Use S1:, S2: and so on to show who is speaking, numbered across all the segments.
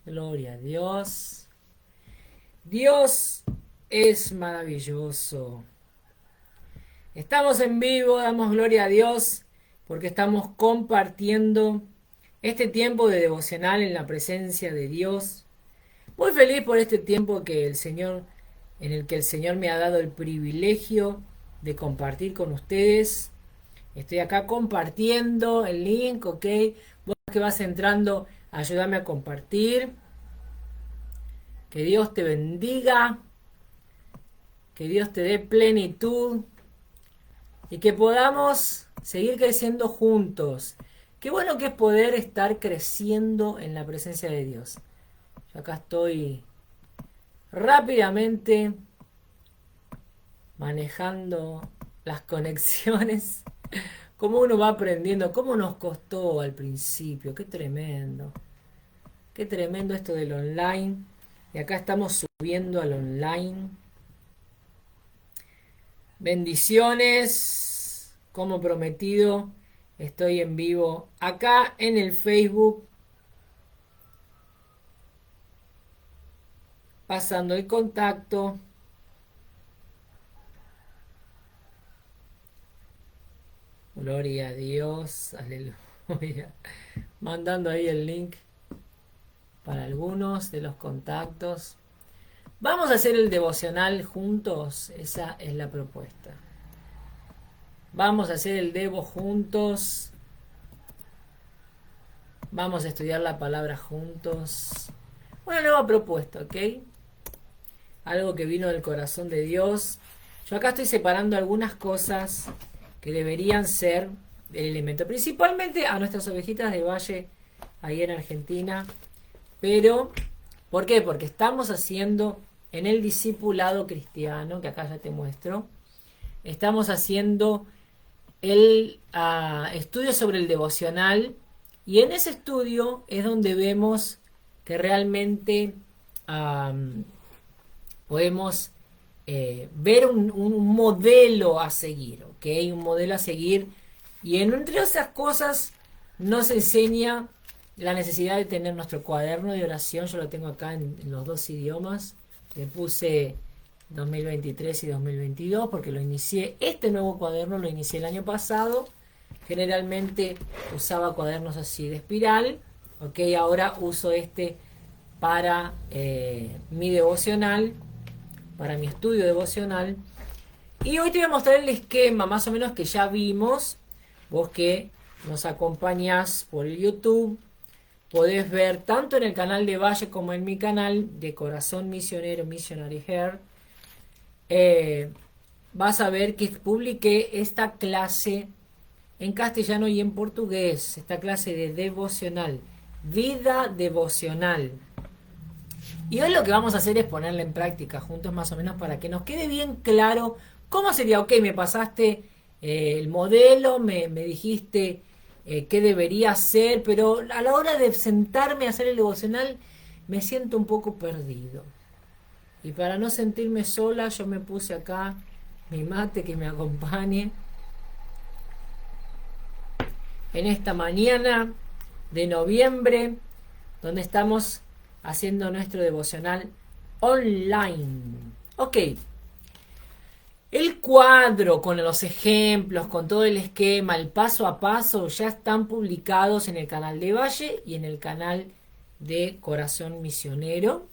S1: Gloria a Dios. Dios es maravilloso. Estamos en vivo, damos gloria a Dios porque estamos compartiendo este tiempo de devocional en la presencia de Dios. Muy feliz por este tiempo en el que el Señor me ha dado el privilegio de compartir con ustedes. Estoy acá compartiendo el link, ¿ok? Vos que vas entrando, ayúdame a compartir. Que Dios te bendiga, que Dios te dé plenitud y que podamos seguir creciendo juntos. Qué bueno que es poder estar creciendo en la presencia de Dios. Yo acá estoy rápidamente manejando las conexiones. Cómo uno va aprendiendo, cómo nos costó al principio. Qué tremendo. Qué tremendo esto del online. Y acá estamos subiendo al online. Bendiciones, como prometido, estoy en vivo acá en el Facebook, pasando el contacto. Gloria a Dios, aleluya. Mandando ahí el link para algunos de los contactos. Vamos a hacer el devocional juntos, esa es la propuesta. Vamos a hacer el devo juntos. Vamos a estudiar la palabra juntos. Una nueva propuesta, ¿ok? Algo que vino del corazón de Dios. Yo acá estoy separando algunas cosas que deberían ser el elemento, principalmente a nuestras ovejitas de valle ahí en Argentina. Pero, ¿por qué? Porque estamos haciendo en el discipulado cristiano, que acá ya te muestro, estamos haciendo el estudio sobre el devocional, y en ese estudio es donde vemos que realmente podemos ver un modelo a seguir, ¿ok? Un modelo a seguir. Y entre esas cosas nos enseña la necesidad de tener nuestro cuaderno de oración. Yo lo tengo acá en los dos idiomas. Le puse 2023 y 2022 porque lo inicié. Este nuevo cuaderno lo inicié el año pasado. Generalmente usaba cuadernos así de espiral. Ok, ahora uso este para mi devocional, para mi estudio devocional. Y hoy te voy a mostrar el esquema más o menos que ya vimos. Vos que nos acompañás por el YouTube, podés ver tanto en el canal de Valle como en mi canal de Corazón Misionero, Missionary Heart. Vas a ver que publiqué esta clase en castellano y en portugués, esta clase de devocional, vida devocional. Y hoy lo que vamos a hacer es ponerla en práctica juntos más o menos para que nos quede bien claro cómo sería. Ok, me pasaste el modelo, me dijiste qué debería hacer, pero a la hora de sentarme a hacer el devocional me siento un poco perdido. Y para no sentirme sola, yo me puse acá mi mate que me acompañe en esta mañana de noviembre, donde estamos haciendo nuestro devocional online. Ok, el cuadro con los ejemplos, con todo el esquema, el paso a paso, ya están publicados en el canal de Valle y en el canal de Corazón Misionero.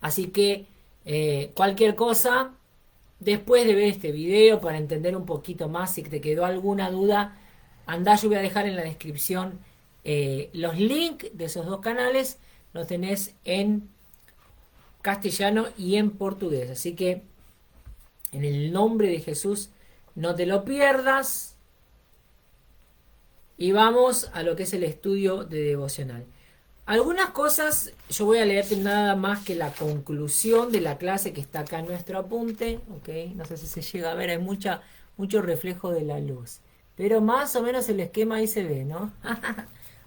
S1: Así que cualquier cosa, después de ver este video, para entender un poquito más, si te quedó alguna duda, andá, yo voy a dejar en la descripción los links de esos dos canales, los tenés en castellano y en portugués. Así que en el nombre de Jesús no te lo pierdas. Y vamos a lo que es el estudio de devocional. Algunas cosas yo voy a leerte nada más que la conclusión de la clase que está acá en nuestro apunte. ¿Ok? No sé si se llega a ver, hay mucho reflejo de la luz. Pero más o menos el esquema ahí se ve, ¿no?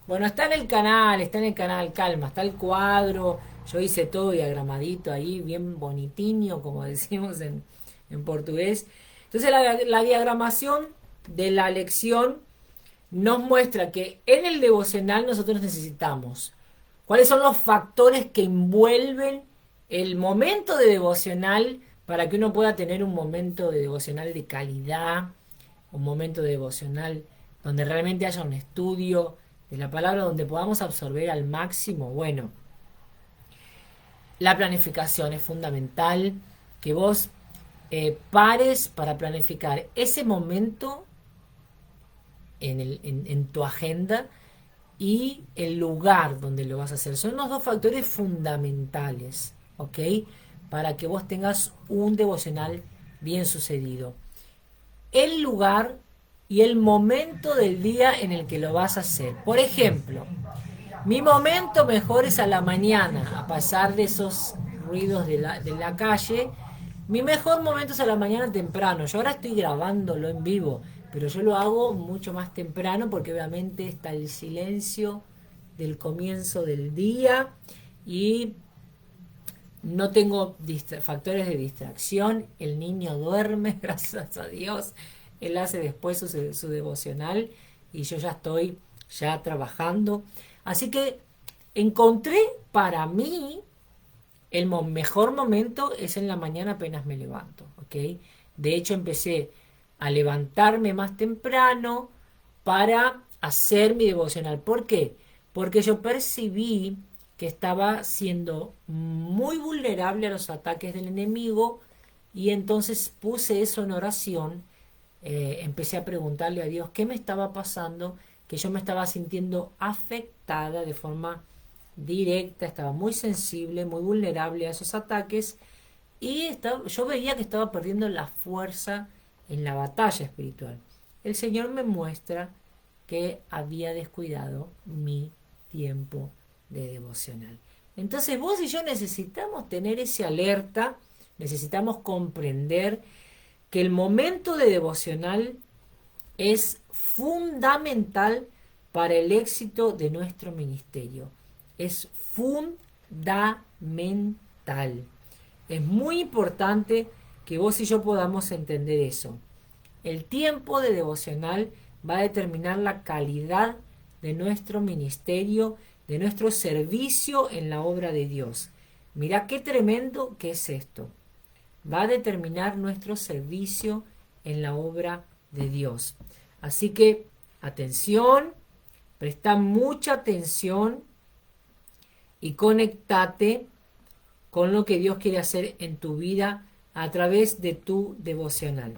S1: Bueno, está en el canal, calma, está el cuadro. Yo hice todo diagramadito ahí, bien bonitiño, como decimos en portugués. Entonces la diagramación de la lección nos muestra que en el devocional nosotros necesitamos ¿Cuáles son los factores que envuelven el momento de devocional para que uno pueda tener un momento de devocional de calidad, un momento de devocional donde realmente haya un estudio de la palabra, donde podamos absorber al máximo? Bueno, la planificación es fundamental, que vos pares para planificar ese momento en tu agenda y el lugar donde lo vas a hacer. Son los dos factores fundamentales, ¿ok? Para que vos tengas un devocional bien sucedido. El lugar y el momento del día en el que lo vas a hacer. Por ejemplo, mi momento mejor es a la mañana, a pasar de esos ruidos de la calle. Mi mejor momento es a la mañana temprano. Yo ahora estoy grabándolo en vivo, pero yo lo hago mucho más temprano porque obviamente está el silencio del comienzo del día y no tengo factores de distracción. El niño duerme, gracias a Dios. Él hace después su devocional y yo ya estoy ya trabajando. Así que encontré para mí el mejor momento es en la mañana apenas me levanto, ¿ok? De hecho empecé a levantarme más temprano para hacer mi devocional. ¿Por qué? Porque yo percibí que estaba siendo muy vulnerable a los ataques del enemigo y entonces puse eso en oración. Empecé a preguntarle a Dios qué me estaba pasando, que yo me estaba sintiendo afectada de forma directa, estaba muy sensible, muy vulnerable a esos ataques y yo veía que estaba perdiendo la fuerza en la batalla espiritual. El Señor me muestra que había descuidado mi tiempo de devocional. Entonces vos y yo necesitamos tener ese alerta, necesitamos comprender que el momento de devocional es fundamental para el éxito de nuestro ministerio. Es fundamental. Es muy importante que vos y yo podamos entender eso. El tiempo de devocional va a determinar la calidad de nuestro ministerio, de nuestro servicio en la obra de Dios. Mirá qué tremendo que es esto. Va a determinar nuestro servicio en la obra de Dios. Así que, atención, presta mucha atención y conectate con lo que Dios quiere hacer en tu vida a través de tu devocional.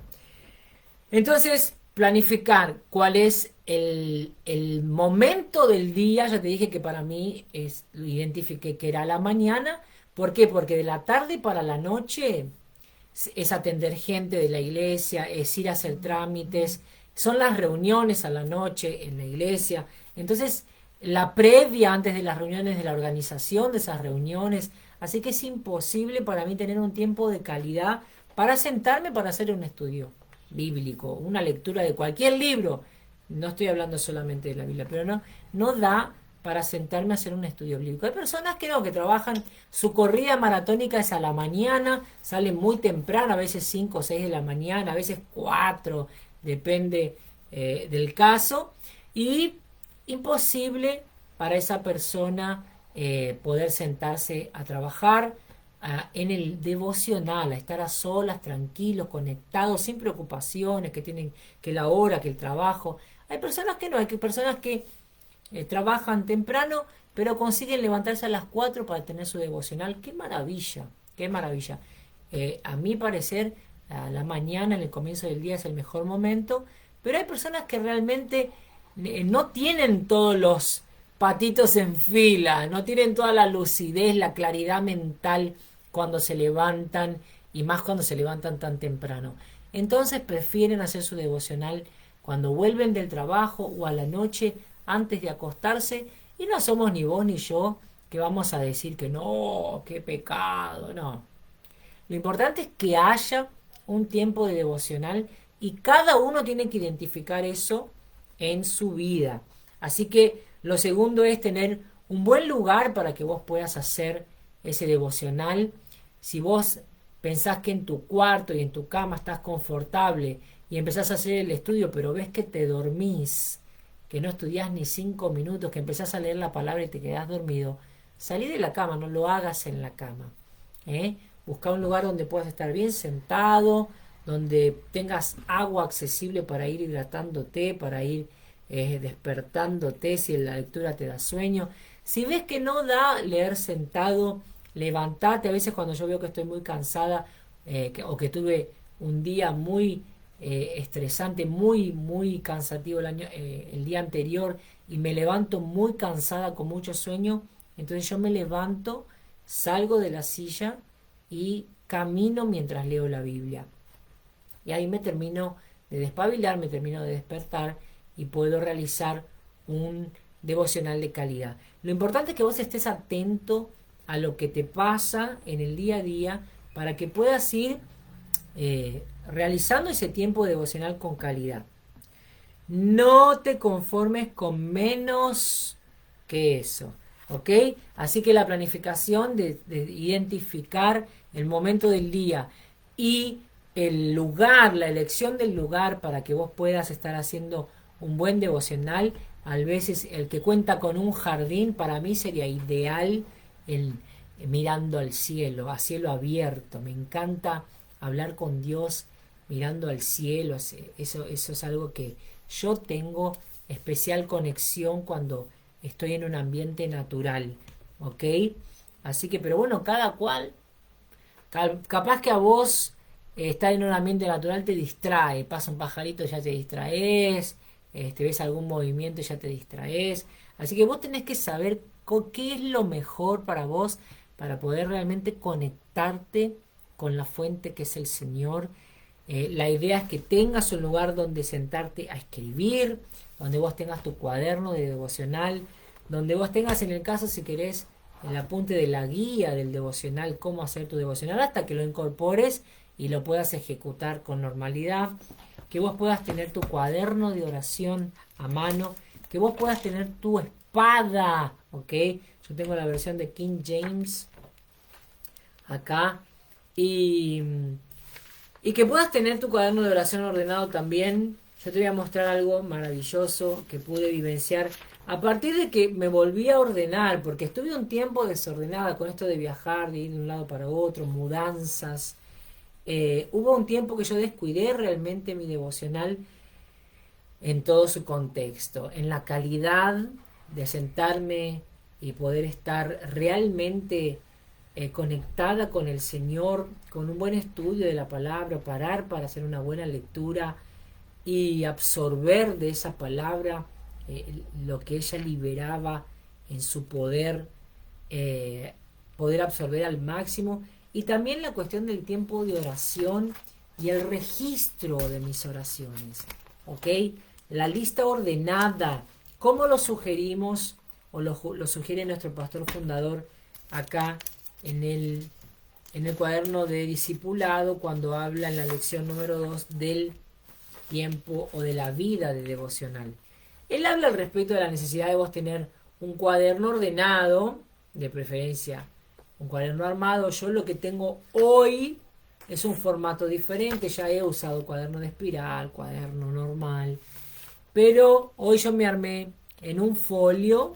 S1: Entonces, planificar cuál es el momento del día. Ya te dije que para mí lo identifiqué que era la mañana. ¿Por qué? Porque de la tarde para la noche es atender gente de la iglesia, es ir a hacer trámites, son las reuniones a la noche en la iglesia. Entonces, la previa antes de las reuniones, de la organización de esas reuniones. Así que es imposible para mí tener un tiempo de calidad para sentarme para hacer un estudio bíblico, una lectura de cualquier libro. No estoy hablando solamente de la Biblia, pero no da para sentarme a hacer un estudio bíblico. Hay personas que no, que trabajan, su corrida maratónica es a la mañana, salen muy temprano, a veces 5 o 6 de la mañana, a veces 4, depende del caso, y imposible para esa persona poder sentarse a trabajar en el devocional, a estar a solas, tranquilos, conectados, sin preocupaciones, que tienen que la hora, que el trabajo. Hay personas que no, hay personas que trabajan temprano, pero consiguen levantarse a las 4 para tener su devocional. ¡Qué maravilla! ¡Qué maravilla! A mi parecer, a la mañana, en el comienzo del día, es el mejor momento, pero hay personas que realmente no tienen todos los patitos en fila, no tienen toda la lucidez, la claridad mental cuando se levantan y más cuando se levantan tan temprano. Entonces prefieren hacer su devocional cuando vuelven del trabajo o a la noche antes de acostarse y no somos ni vos ni yo que vamos a decir que no, qué pecado, no. Lo importante es que haya un tiempo de devocional y cada uno tiene que identificar eso en su vida. Así que lo segundo es tener un buen lugar para que vos puedas hacer ese devocional. Si vos pensás que en tu cuarto y en tu cama estás confortable y empezás a hacer el estudio, pero ves que te dormís, que no estudiás ni 5 minutos, que empezás a leer la palabra y te quedás dormido, salí de la cama, no lo hagas en la cama. Busca un lugar donde puedas estar bien sentado, donde tengas agua accesible para ir hidratándote, para ir despertándote si la lectura te da sueño. Si ves que no da leer sentado, levantate. A veces cuando yo veo que estoy muy cansada o que tuve un día muy estresante, muy cansativo el día anterior y me levanto muy cansada con mucho sueño, entonces yo me levanto, salgo de la silla y camino mientras leo la Biblia. Y ahí me termino de despabilar, me termino de despertar y puedo realizar un devocional de calidad. Lo importante es que vos estés atento a lo que te pasa en el día a día para que puedas ir realizando ese tiempo devocional con calidad. No te conformes con menos que eso, ¿ok? Así que la planificación de identificar el momento del día y el lugar, la elección del lugar para que vos puedas estar haciendo un buen devocional, a veces el que cuenta con un jardín, para mí sería ideal el mirando al cielo, a cielo abierto. Me encanta hablar con Dios mirando al cielo. Eso es algo que yo tengo especial conexión cuando estoy en un ambiente natural, ¿ok? Así que, pero bueno, cada cual, capaz que a vos estar en un ambiente natural te distrae, pasa un pajarito ya te distraes, ves algún movimiento ya te distraes, así que vos tenés que saber qué es lo mejor para vos para poder realmente conectarte con la fuente que es el Señor. La idea es que tengas un lugar donde sentarte a escribir, donde vos tengas tu cuaderno de devocional, donde vos tengas, en el caso, si querés, el apunte de la guía del devocional, cómo hacer tu devocional, hasta que lo incorpores y lo puedas ejecutar con normalidad, que vos puedas tener tu cuaderno de oración a mano, que vos puedas tener tu espada, ¿ok? Yo tengo la versión de King James acá, y que puedas tener tu cuaderno de oración ordenado también. Yo te voy a mostrar algo maravilloso que pude vivenciar a partir de que me volví a ordenar, porque estuve un tiempo desordenada con esto de viajar, de ir de un lado para otro, mudanzas. Hubo un tiempo que yo descuidé realmente mi devocional en todo su contexto, en la calidad de sentarme y poder estar realmente conectada con el Señor, con un buen estudio de la palabra, parar para hacer una buena lectura y absorber de esa palabra lo que ella liberaba en su poder, poder absorber al máximo, y también la cuestión del tiempo de oración y el registro de mis oraciones, ¿ok? La lista ordenada, como lo sugerimos o lo sugiere nuestro pastor fundador acá en el cuaderno de discipulado, cuando habla en la lección número 2 del tiempo o de la vida de devocional. Él habla al respecto de la necesidad de vos tener un cuaderno ordenado, de preferencia un cuaderno armado. Yo lo que tengo hoy es un formato diferente, ya he usado cuaderno de espiral, cuaderno normal, pero hoy yo me armé en un folio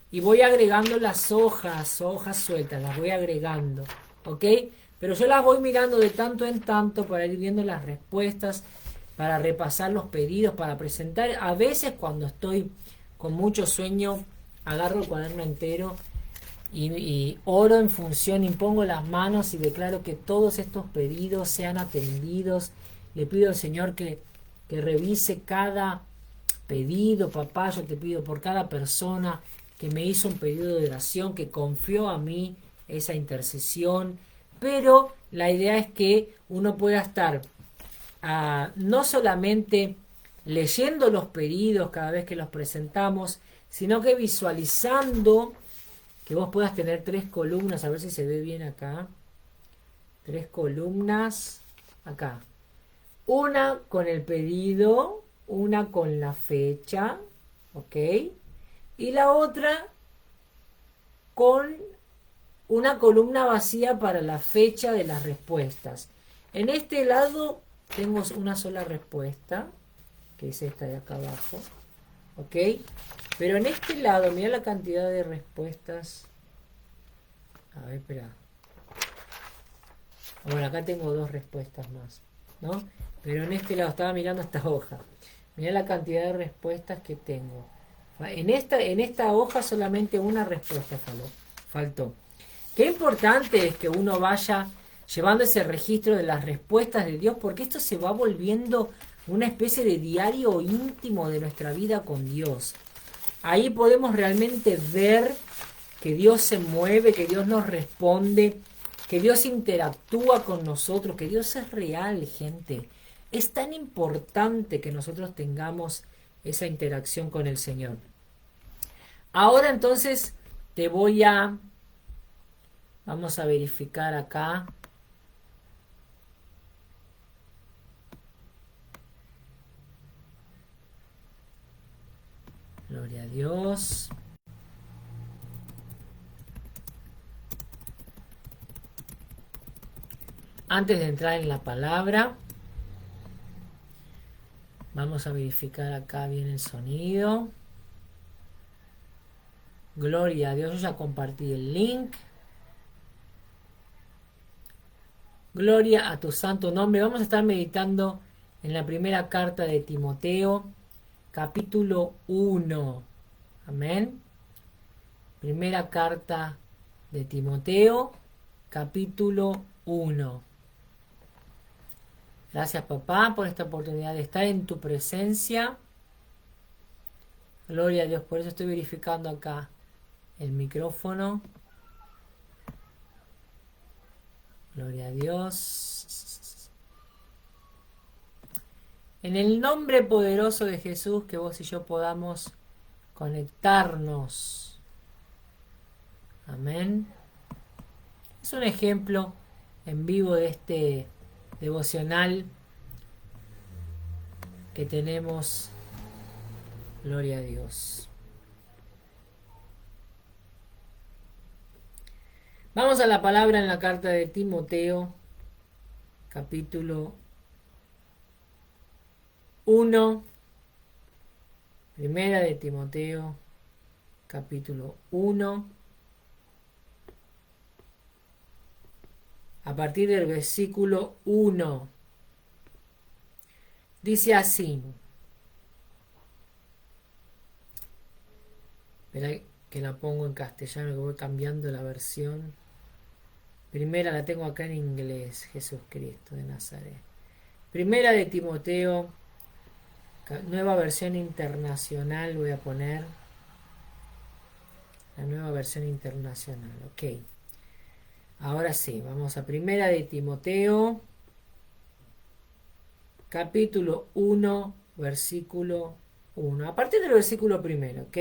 S1: y voy agregando las hojas sueltas, las voy agregando, ¿ok? Pero yo las voy mirando de tanto en tanto para ir viendo las respuestas, para repasar los pedidos, para presentar. A veces cuando estoy con mucho sueño, agarro el cuaderno entero y oro en función, impongo las manos y declaro que todos estos pedidos sean atendidos. Le pido al Señor que revise cada pedido, papá. Yo te pido por cada persona que me hizo un pedido de oración, que confió a mí esa intercesión. Pero la idea es que uno pueda estar no solamente leyendo los pedidos cada vez que los presentamos, sino que visualizando, que vos puedas tener 3 columnas, a ver si se ve bien acá, 3 columnas acá, una con el pedido, una con la fecha, ¿ok? Y la otra con una columna vacía para la fecha de las respuestas. En este lado tengo una sola respuesta, que es esta de acá abajo, ¿ok? Pero en este lado, mira la cantidad de respuestas A ver, espera. Bueno, acá tengo dos respuestas más, ¿no? Pero en este lado estaba mirando esta hoja. Mirá la cantidad de respuestas que tengo. En esta hoja solamente una respuesta faltó. Qué importante es que uno vaya llevando ese registro de las respuestas de Dios, porque esto se va volviendo una especie de diario íntimo de nuestra vida con Dios. Ahí podemos realmente ver que Dios se mueve, que Dios nos responde, que Dios interactúa con nosotros, que Dios es real, gente. Es tan importante que nosotros tengamos esa interacción con el Señor. Ahora entonces vamos a verificar acá. Gloria a Dios. Antes de entrar en la palabra, vamos a verificar acá bien el sonido. Gloria a Dios, yo ya compartí el link. Gloria a tu santo nombre. Vamos a estar meditando en la primera carta de Timoteo, capítulo 1. Amén. Primera carta de Timoteo, capítulo 1. Gracias, papá, por esta oportunidad de estar en tu presencia. Gloria a Dios, por eso estoy verificando acá el micrófono. Gloria a Dios. En el nombre poderoso de Jesús, que vos y yo podamos conectarnos. Amén. Es un ejemplo en vivo de este devocional que tenemos. Gloria a Dios. Vamos a la palabra en la carta de Timoteo, capítulo 1. Primera de Timoteo, capítulo 1. A partir del versículo 1. Dice así. Espera que la pongo en castellano, que voy cambiando la versión. Primera la tengo acá en inglés, Jesucristo de Nazaret. Primera de Timoteo, nueva versión internacional voy a poner. La nueva versión internacional, ok. Ahora sí, vamos a Primera de Timoteo, capítulo 1, versículo 1. A partir del versículo primero, ok.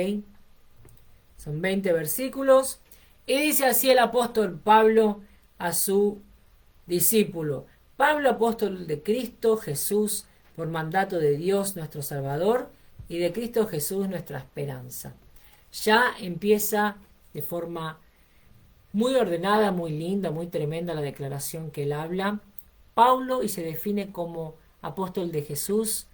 S1: Son 20 versículos. Y dice así el apóstol Pablo a su discípulo. Pablo, apóstol de Cristo Jesús, por mandato de Dios nuestro Salvador y de Cristo Jesús nuestra esperanza. Ya empieza de forma muy ordenada, muy linda, muy tremenda la declaración que él habla. Pablo, y se define como apóstol de Jesús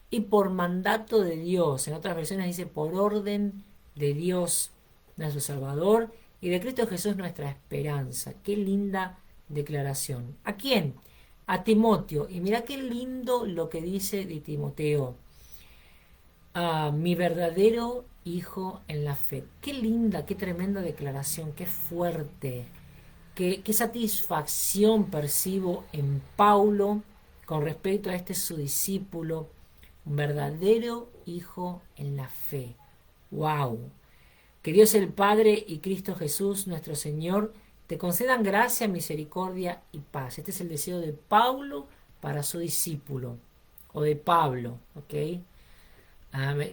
S1: y por mandato de Dios. En otras versiones dice por orden de Dios nuestro Salvador y de Cristo Jesús nuestra esperanza. Qué linda declaración. ¿A quién? A Timoteo. Y mira qué lindo lo que dice de Timoteo. A mi verdadero hijo en la fe. Qué linda, qué tremenda declaración, qué fuerte. Qué satisfacción percibo en Paulo con respecto a este su discípulo. Un verdadero hijo en la fe. ¡Wow! Que Dios el Padre y Cristo Jesús, nuestro Señor, te concedan gracia, misericordia y paz. Este es el deseo de Paulo para su discípulo, o de Pablo, ¿ok?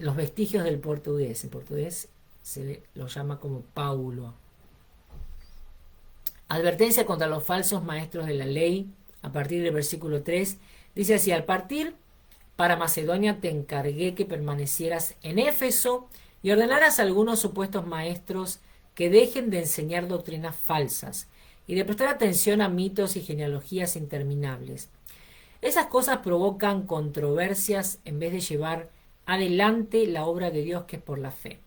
S1: Los vestigios del portugués. En portugués se lo llama como Paulo. Advertencia contra los falsos maestros de la ley, a partir del versículo 3. Dice así: al partir para Macedonia te encargué que permanecieras en Éfeso y ordenaras a algunos supuestos maestros que dejen de enseñar doctrinas falsas y de prestar atención a mitos y genealogías interminables. Esas cosas provocan controversias en vez de llevar adelante la obra de Dios que es por la fe.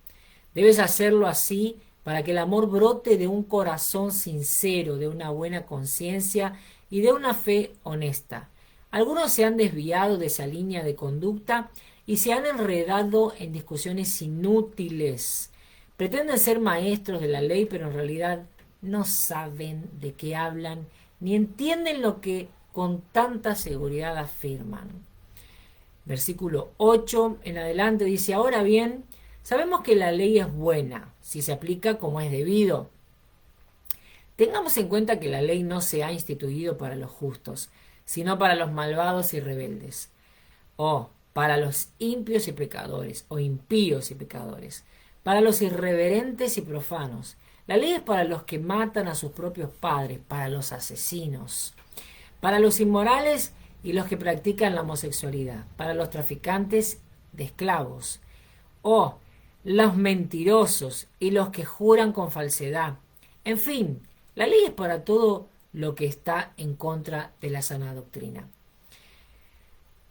S1: Debes hacerlo así para que el amor brote de un corazón sincero, de una buena conciencia y de una fe honesta. Algunos se han desviado de esa línea de conducta y se han enredado en discusiones inútiles. Pretenden ser maestros de la ley, pero en realidad no saben de qué hablan ni entienden lo que con tanta seguridad afirman. Versículo 8 en adelante dice: ahora bien, sabemos que la ley es buena si se aplica como es debido. Tengamos en cuenta que la ley no se ha instituido para los justos, sino para los malvados y rebeldes, o para los impios y pecadores, o impíos y pecadores, para los irreverentes y profanos. La ley es para los que matan a sus propios padres, para los asesinos, para los inmorales y los que practican la homosexualidad, para los traficantes de esclavos, o los mentirosos y los que juran con falsedad. En fin, la ley es para todo lo que está en contra de la sana doctrina,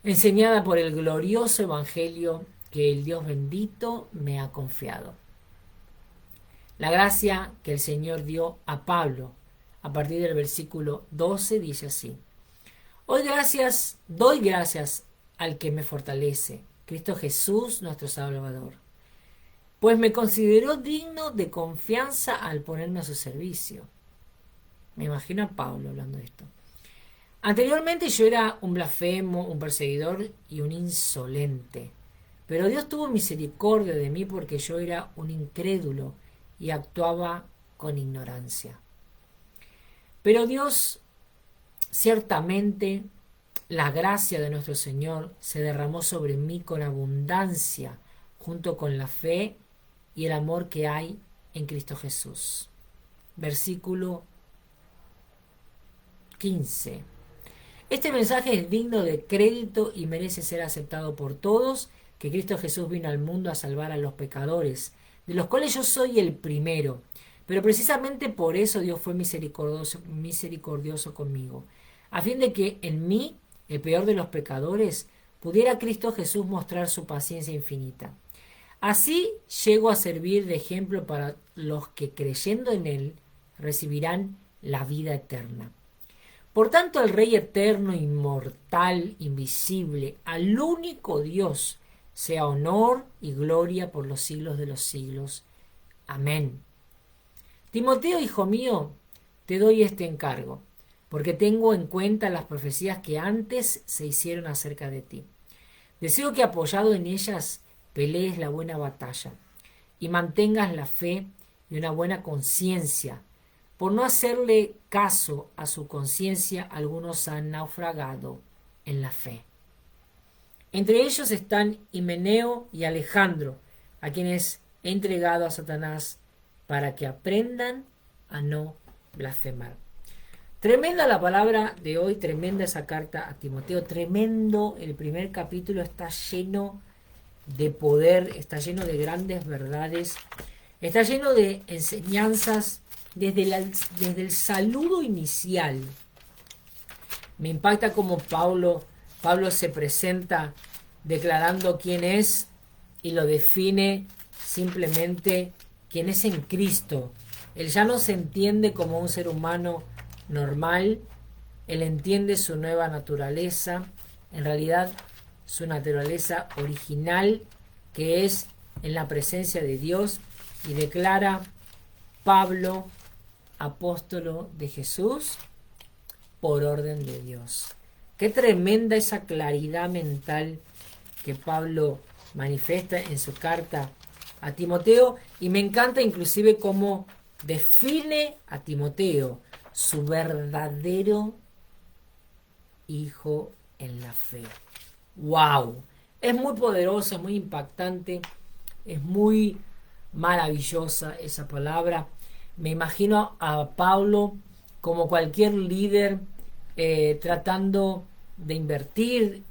S1: enseñada por el glorioso evangelio que el Dios bendito me ha confiado. La gracia que el Señor dio a Pablo, a partir del versículo 12, dice así: doy gracias al que me fortalece, Cristo Jesús nuestro Salvador, pues me consideró digno de confianza al ponerme a su servicio. Me imagino a Pablo hablando de esto. Anteriormente yo era un blasfemo, un perseguidor y un insolente, pero Dios tuvo misericordia de mí porque yo era un incrédulo y actuaba con ignorancia. Pero Dios, ciertamente, la gracia de nuestro Señor se derramó sobre mí con abundancia, junto con la fe y el amor que hay en Cristo Jesús. Versículo 15. Este mensaje es digno de crédito y merece ser aceptado por todos, que Cristo Jesús vino al mundo a salvar a los pecadores, de los cuales yo soy el primero. Pero precisamente por eso Dios fue misericordioso conmigo, a fin de que en mí, el peor de los pecadores, pudiera Cristo Jesús mostrar su paciencia infinita. Así llego a servir de ejemplo para los que, creyendo en Él, recibirán la vida eterna. Por tanto, al Rey eterno, inmortal, invisible, al único Dios, sea honor y gloria por los siglos de los siglos. Amén. Timoteo, hijo mío, te doy este encargo, porque tengo en cuenta las profecías que antes se hicieron acerca de ti. Deseo que, apoyado en ellas, pelees la buena batalla y mantengas la fe y una buena conciencia. Por no hacerle caso a su conciencia, algunos han naufragado en la fe. Entre ellos están Himeneo y Alejandro, a quienes he entregado a Satanás para que aprendan a no blasfemar. Tremenda la palabra de hoy, tremenda esa carta a Timoteo, tremendo. El primer capítulo está lleno de poder, está lleno de grandes verdades, está lleno de enseñanzas. Desde el saludo inicial, me impacta cómo Pablo se presenta declarando quién es y lo define simplemente quién es en Cristo. Él ya no se entiende como un ser humano normal, él entiende su nueva naturaleza, en realidad su naturaleza original, que es en la presencia de Dios, y declara: Pablo, apóstolo de Jesús, por orden de Dios. Qué tremenda esa claridad mental que Pablo manifiesta en su carta a Timoteo, y me encanta inclusive cómo define a Timoteo, su verdadero hijo en la fe. ¡Wow! Es muy poderosa, es muy impactante, es muy maravillosa esa palabra. Me imagino a Pablo como cualquier líder tratando de invertir,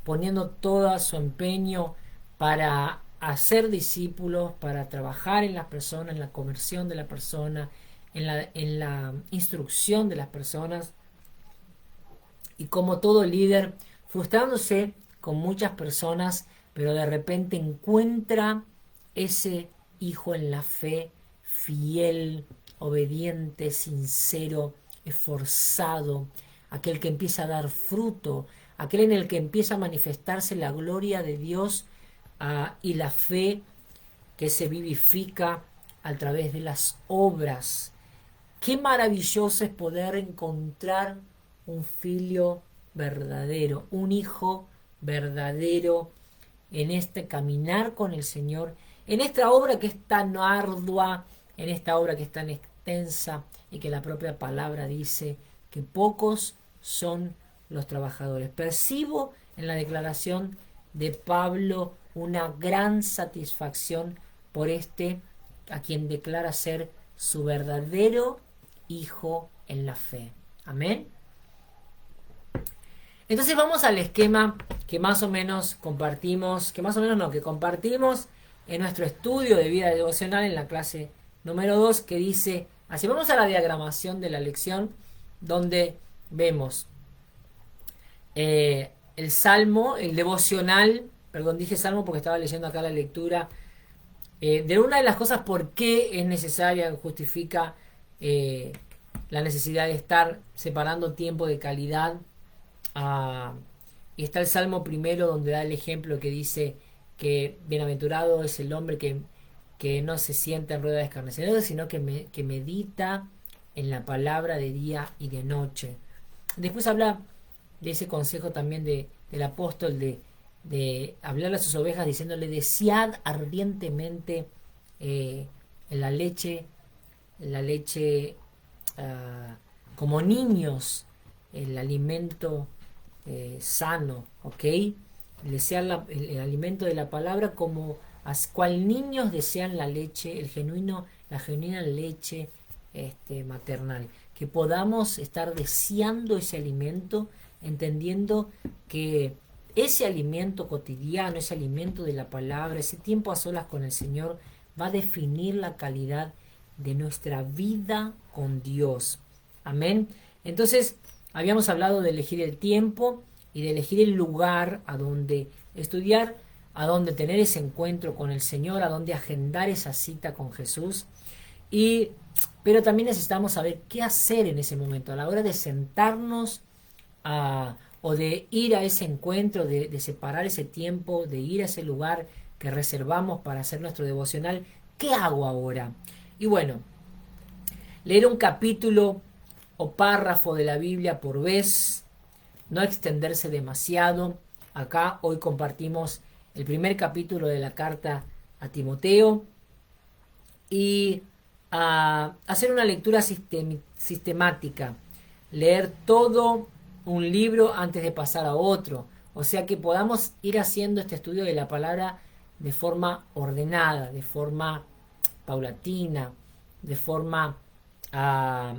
S1: poniendo todo su empeño para hacer discípulos, para trabajar en las personas, en la conversión de la persona, en la instrucción de las personas, y como todo líder, frustrándose con muchas personas, pero de repente encuentra ese hijo en la fe fiel, obediente, sincero, esforzado, aquel que empieza a dar fruto, aquel en el que empieza a manifestarse la gloria de Dios, y la fe que se vivifica a través de las obras. Qué maravilloso es poder encontrar un filio verdadero, un hijo verdadero en este caminar con el Señor, en esta obra que es tan ardua, en esta obra que es tan extensa y que la propia palabra dice que pocos son los trabajadores. Percibo en la declaración de Pablo una gran satisfacción por este a quien declara ser su verdadero hijo en la fe. Amén. Entonces vamos al esquema que más o menos compartimos, que compartimos en nuestro estudio de vida devocional en la clase número 2, que dice, así vamos a la diagramación de la lección, donde vemos el salmo, el devocional, perdón, dije salmo porque estaba leyendo acá la lectura, de una de las cosas por qué es necesaria, justifica la necesidad de estar separando tiempo de calidad. Y está el Salmo primero donde da el ejemplo que dice que bienaventurado es el hombre que no se sienta en rueda de escarnecedores, sino que medita en la palabra de día y de noche. Después habla de ese consejo también del apóstol de hablarle a sus ovejas diciéndole: desead ardientemente en la leche como niños, el alimento sano, ¿ok? Desear el alimento de la palabra como cual niños desean la leche, la genuina leche maternal. Que podamos estar deseando ese alimento, entendiendo que ese alimento cotidiano, ese alimento de la palabra, ese tiempo a solas con el Señor, va a definir la calidad de nuestra vida con Dios. Amén. Entonces, habíamos hablado de elegir el tiempo y de elegir el lugar a donde estudiar, a donde tener ese encuentro con el Señor, a donde agendar esa cita con Jesús. Pero también necesitamos saber qué hacer en ese momento, a la hora de sentarnos o de ir a ese encuentro, de separar ese tiempo, de ir a ese lugar que reservamos para hacer nuestro devocional. ¿Qué hago ahora? Y bueno, leer un capítulo o párrafo de la Biblia por vez, no extenderse demasiado. Acá hoy compartimos el primer capítulo de la carta a Timoteo y hacer una lectura sistemática, leer todo un libro antes de pasar a otro, o sea que podamos ir haciendo este estudio de la palabra de forma ordenada, de forma paulatina, de forma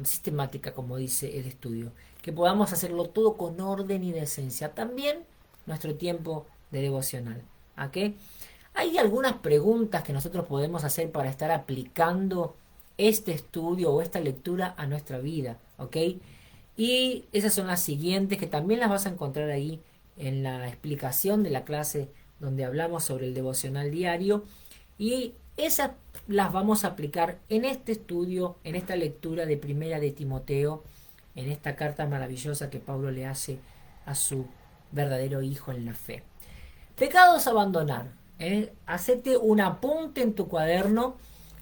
S1: sistemática, como dice el estudio, que podamos hacerlo todo con orden y decencia. También nuestro tiempo de devocional. ¿Ok? Hay algunas preguntas que nosotros podemos hacer para estar aplicando este estudio o esta lectura a nuestra vida. ¿Ok? Y esas son las siguientes, que también las vas a encontrar ahí en la explicación de la clase donde hablamos sobre el devocional diario. Y esas las vamos a aplicar en este estudio, en esta lectura de Primera de Timoteo, en esta carta maravillosa que Pablo le hace a su verdadero hijo en la fe. Pecados a abandonar. Hacete un apunte en tu cuaderno,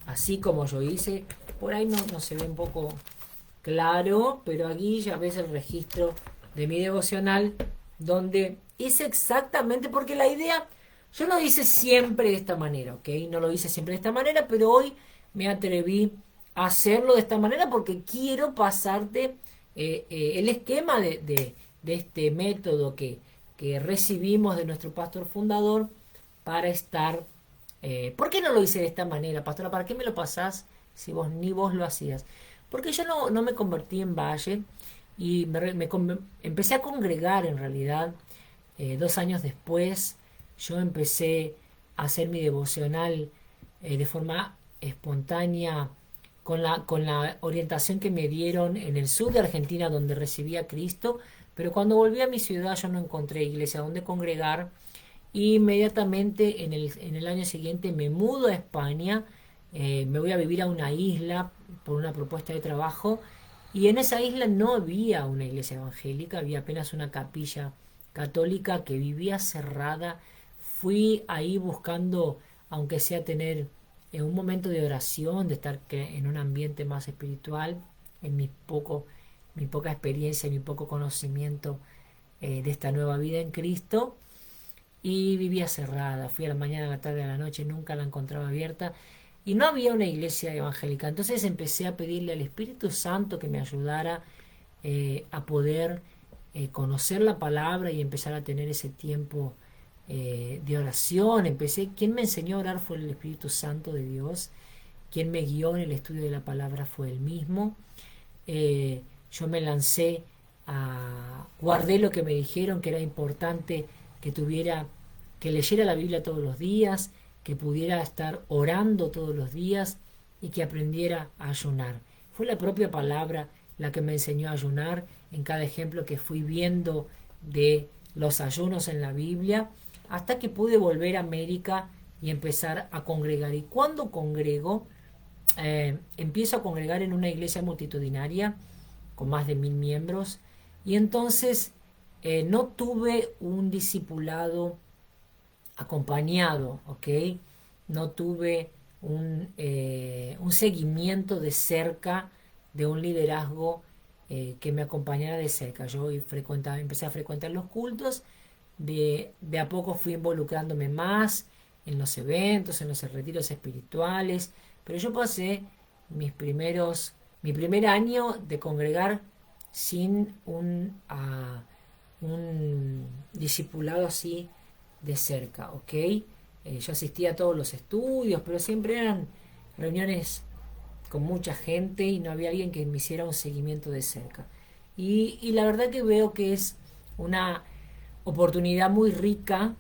S1: así como yo hice. Por ahí no se ve un poco claro, pero aquí ya ves el registro de mi devocional, donde hice exactamente, porque la idea, yo lo hice siempre de esta manera, ¿ok? No lo hice siempre de esta manera, pero hoy me atreví a hacerlo de esta manera porque quiero pasarte el esquema de este método que recibimos de nuestro pastor fundador para estar... ¿Por qué no lo hice de esta manera, pastora? ¿Para qué me lo pasás si ni vos lo hacías? Porque yo no me convertí en valle y empecé a congregar en realidad 2 años después. Yo empecé a hacer mi devocional de forma espontánea con la orientación que me dieron en el sur de Argentina, donde recibí a Cristo. Pero cuando volví a mi ciudad yo no encontré iglesia donde congregar. Y inmediatamente en el año siguiente me mudo a España me voy a vivir a una isla por una propuesta de trabajo y en esa isla no había una iglesia evangélica, había apenas una capilla católica que vivía cerrada. Fui ahí buscando, aunque sea tener un momento de oración, de estar en un ambiente más espiritual, en mi poca experiencia, mi poco conocimiento de esta nueva vida en Cristo. Y vivía cerrada, fui a la mañana, a la tarde, a la noche, nunca la encontraba abierta y no había una iglesia evangélica. Entonces empecé a pedirle al Espíritu Santo que me ayudara a poder conocer la palabra y empezar a tener ese tiempo de oración. Quien me enseñó a orar fue el Espíritu Santo de Dios, quien me guió en el estudio de la palabra fue él mismo. Yo me lancé guardé lo que me dijeron que era importante que que leyera la Biblia todos los días, que pudiera estar orando todos los días y que aprendiera a ayunar. Fue la propia palabra la que me enseñó a ayunar en cada ejemplo que fui viendo de los ayunos en la Biblia, hasta que pude volver a América y empezar a congregar. Y cuando congrego, empiezo a congregar en una iglesia multitudinaria con más de 1000 miembros y entonces no tuve un discipulado acompañado, ¿ok? No tuve un seguimiento de cerca de un liderazgo que me acompañara de cerca. Yo empecé a frecuentar los cultos, de a poco fui involucrándome más en los eventos, en los retiros espirituales, pero yo pasé mi primer año de congregar sin un discipulado así de cerca, ¿ok? Yo asistía a todos los estudios, pero siempre eran reuniones con mucha gente y no había alguien que me hiciera un seguimiento de cerca. Y la verdad que veo que es una oportunidad muy rica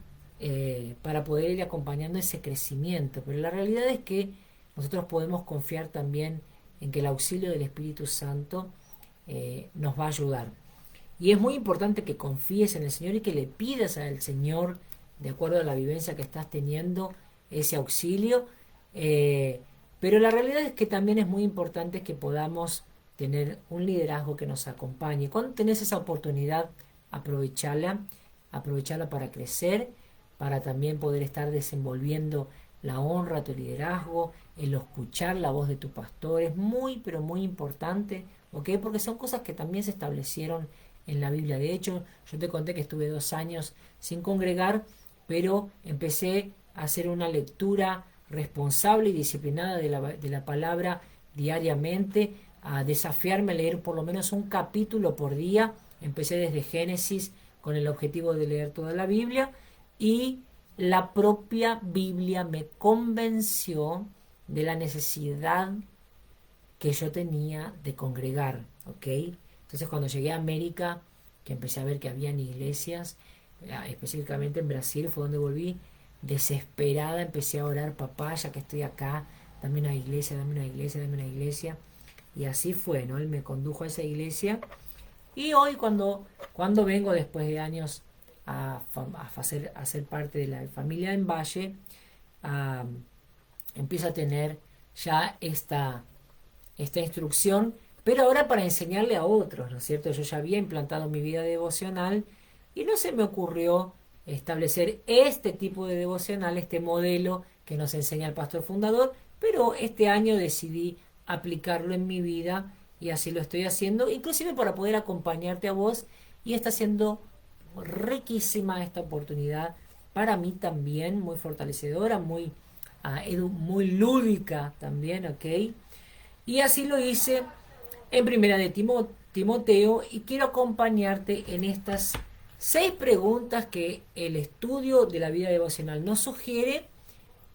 S1: para poder ir acompañando ese crecimiento, pero la realidad es que nosotros podemos confiar también en que el auxilio del Espíritu Santo nos va a ayudar. Y es muy importante que confíes en el Señor y que le pidas al Señor, de acuerdo a la vivencia que estás teniendo, ese auxilio. Pero la realidad es que también es muy importante que podamos tener un liderazgo que nos acompañe. Cuando tenés esa oportunidad, aprovecharla, aprovecharla para crecer, para también poder estar desenvolviendo la honra a tu liderazgo, el escuchar la voz de tu pastor. Es muy, pero muy importante, ¿ok? Porque son cosas que también se establecieron en la Biblia. De hecho, yo te conté que estuve 2 años sin congregar, pero empecé a hacer una lectura responsable y disciplinada de la palabra diariamente, a desafiarme a leer por lo menos un capítulo por día. Empecé desde Génesis con el objetivo de leer toda la Biblia y la propia Biblia me convenció de la necesidad que yo tenía de congregar, ¿ok? Entonces cuando llegué a América, que empecé a ver que habían iglesias, específicamente en Brasil fue donde volví, desesperada empecé a orar, papá, ya que estoy acá, dame una iglesia, dame una iglesia, dame una iglesia. Y así fue, ¿no? Él me condujo a esa iglesia. Y hoy cuando vengo después de años a ser parte de la familia en Valle, ah, empiezo a tener ya esta instrucción, pero ahora para enseñarle a otros, ¿no es cierto? Yo ya había implantado mi vida devocional y no se me ocurrió establecer este tipo de devocional, este modelo que nos enseña el pastor fundador, pero este año decidí aplicarlo en mi vida y así lo estoy haciendo, inclusive para poder acompañarte a vos, y está siendo riquísima esta oportunidad para mí también, muy fortalecedora, muy lúdica también, ¿ok? Y así lo hice en primera de Timoteo y quiero acompañarte en estas 6 preguntas que el estudio de la vida devocional nos sugiere,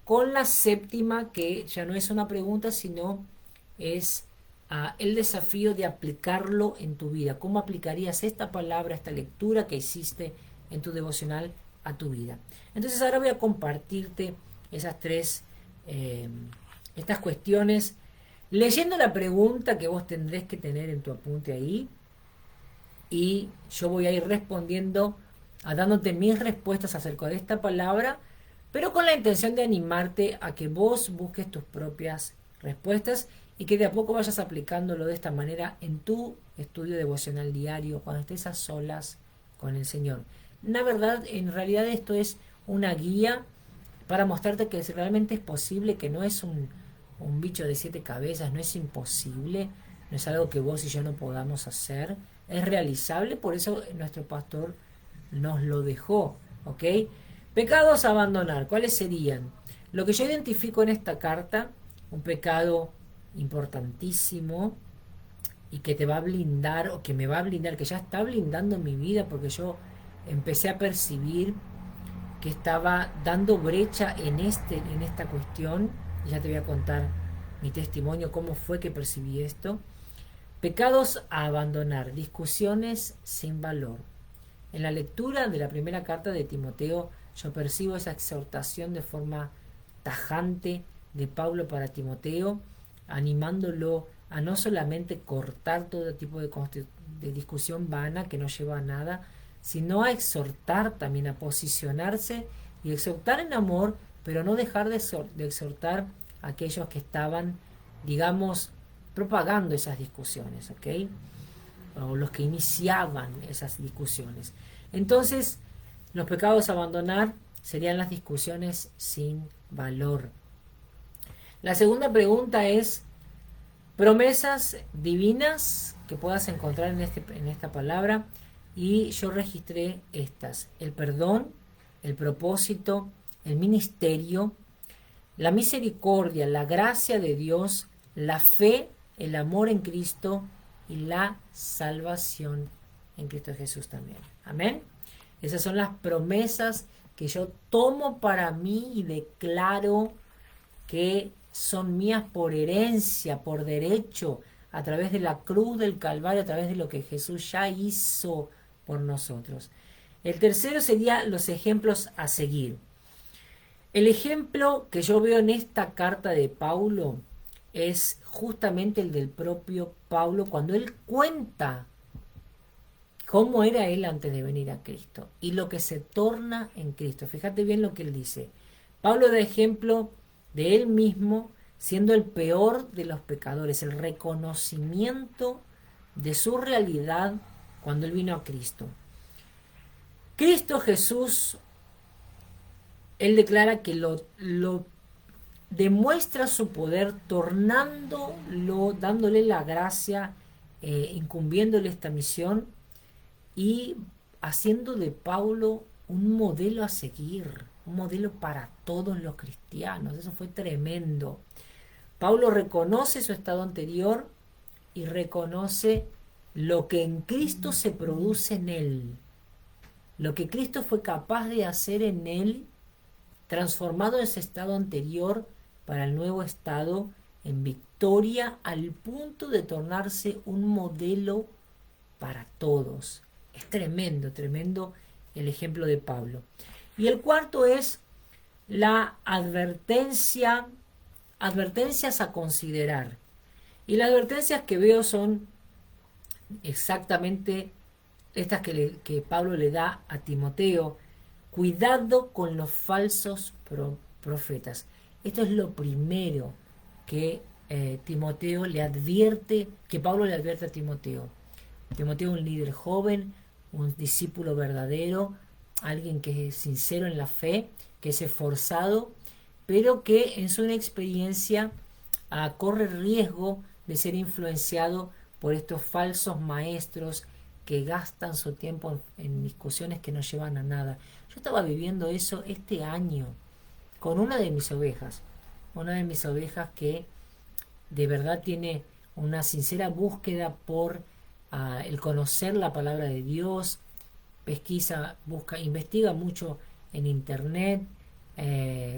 S1: con la séptima que ya no es una pregunta sino es el desafío de aplicarlo en tu vida. ¿Cómo aplicarías esta palabra, esta lectura que hiciste en tu devocional a tu vida? Entonces ahora voy a compartirte esas estas cuestiones, leyendo la pregunta que vos tendréis que tener en tu apunte ahí, y yo voy a ir respondiendo, dándote mis respuestas acerca de esta palabra, pero con la intención de animarte a que vos busques tus propias respuestas y que de a poco vayas aplicándolo de esta manera en tu estudio devocional diario, cuando estés a solas con el Señor. La verdad, en realidad esto es una guía para mostrarte que realmente es posible, que no es un bicho de 7 cabezas, no es imposible, no es algo que vos y yo no podamos hacer, es realizable, por eso nuestro pastor nos lo dejó, ¿ok? Pecados a abandonar, ¿cuáles serían? Lo que yo identifico en esta carta, un pecado importantísimo y que te va a blindar, o que me va a blindar, que ya está blindando mi vida, porque yo empecé a percibir que estaba dando brecha en esta cuestión, y ya te voy a contar mi testimonio, cómo fue que percibí esto. Pecados a abandonar, discusiones sin valor. En la lectura de la primera carta de Timoteo, yo percibo esa exhortación de forma tajante de Pablo para Timoteo, animándolo a no solamente cortar todo tipo de discusión vana que no lleva a nada, sino a exhortar también, a posicionarse y exhortar en amor, pero no dejar de exhortar a aquellos que estaban, digamos, propagando esas discusiones, ¿ok? O los que iniciaban esas discusiones. Entonces, los pecados a abandonar serían las discusiones sin valor. La segunda pregunta es, promesas divinas que puedas encontrar en esta palabra, y yo registré estas: el perdón, el propósito, el ministerio, la misericordia, la gracia de Dios, la fe, el amor en Cristo y la salvación en Cristo Jesús también. Amén. Esas son las promesas que yo tomo para mí y declaro que son mías por herencia, por derecho, a través de la cruz del Calvario, a través de lo que Jesús ya hizo por nosotros. El tercero sería los ejemplos a seguir. El ejemplo que yo veo en esta carta de Pablo es justamente el del propio Pablo, cuando él cuenta cómo era él antes de venir a Cristo y lo que se torna en Cristo. Fíjate bien lo que él dice. Pablo da ejemplo de él mismo siendo el peor de los pecadores, el reconocimiento de su realidad cuando él vino a Cristo. Cristo Jesús, él declara que lo demuestra su poder tornándolo, dándole la gracia, incumbiéndole esta misión y haciendo de Pablo un modelo a seguir, un modelo para todos los cristianos. Eso fue tremendo. Pablo reconoce su estado anterior y reconoce lo que en Cristo se produce en él, lo que Cristo fue capaz de hacer en él, transformado ese estado anterior para el nuevo estado en victoria, al punto de tornarse un modelo para todos. Es tremendo, tremendo el ejemplo de Pablo. Y el cuarto es la advertencia, advertencias a considerar. Y las advertencias que veo son exactamente estas que Pablo le da a Timoteo. Cuidado con los falsos profetas. Esto es lo primero que Timoteo le advierte, que Pablo le advierte a Timoteo. Timoteo es un líder joven, un discípulo verdadero, alguien que es sincero en la fe, que es esforzado, pero que en su experiencia corre riesgo de ser influenciado por estos falsos maestros que gastan su tiempo en discusiones que no llevan a nada. Yo estaba viviendo eso este año con una de mis ovejas que de verdad tiene una sincera búsqueda por el conocer la palabra de Dios, pesquisa, busca, investiga mucho en internet,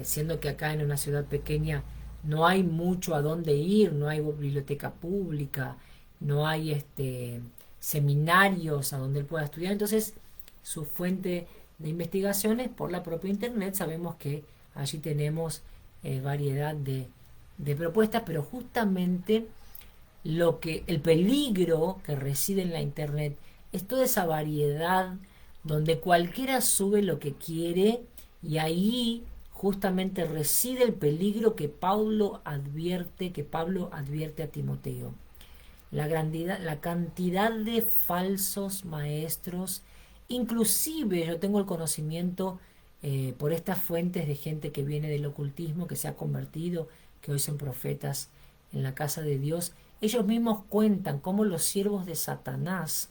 S1: siendo que acá en una ciudad pequeña no hay mucho a dónde ir, no hay biblioteca pública, no hay seminarios a donde él pueda estudiar. Entonces su fuente de investigaciones por la propia internet. Sabemos que allí tenemos variedad de propuestas, pero justamente el peligro que reside en la internet es toda esa variedad donde cualquiera sube lo que quiere, y ahí justamente reside el peligro que Pablo advierte a Timoteo. La cantidad de falsos maestros, inclusive yo tengo el conocimiento por estas fuentes de gente que viene del ocultismo, que se ha convertido, que hoy son profetas en la casa de Dios. Ellos mismos cuentan cómo los siervos de Satanás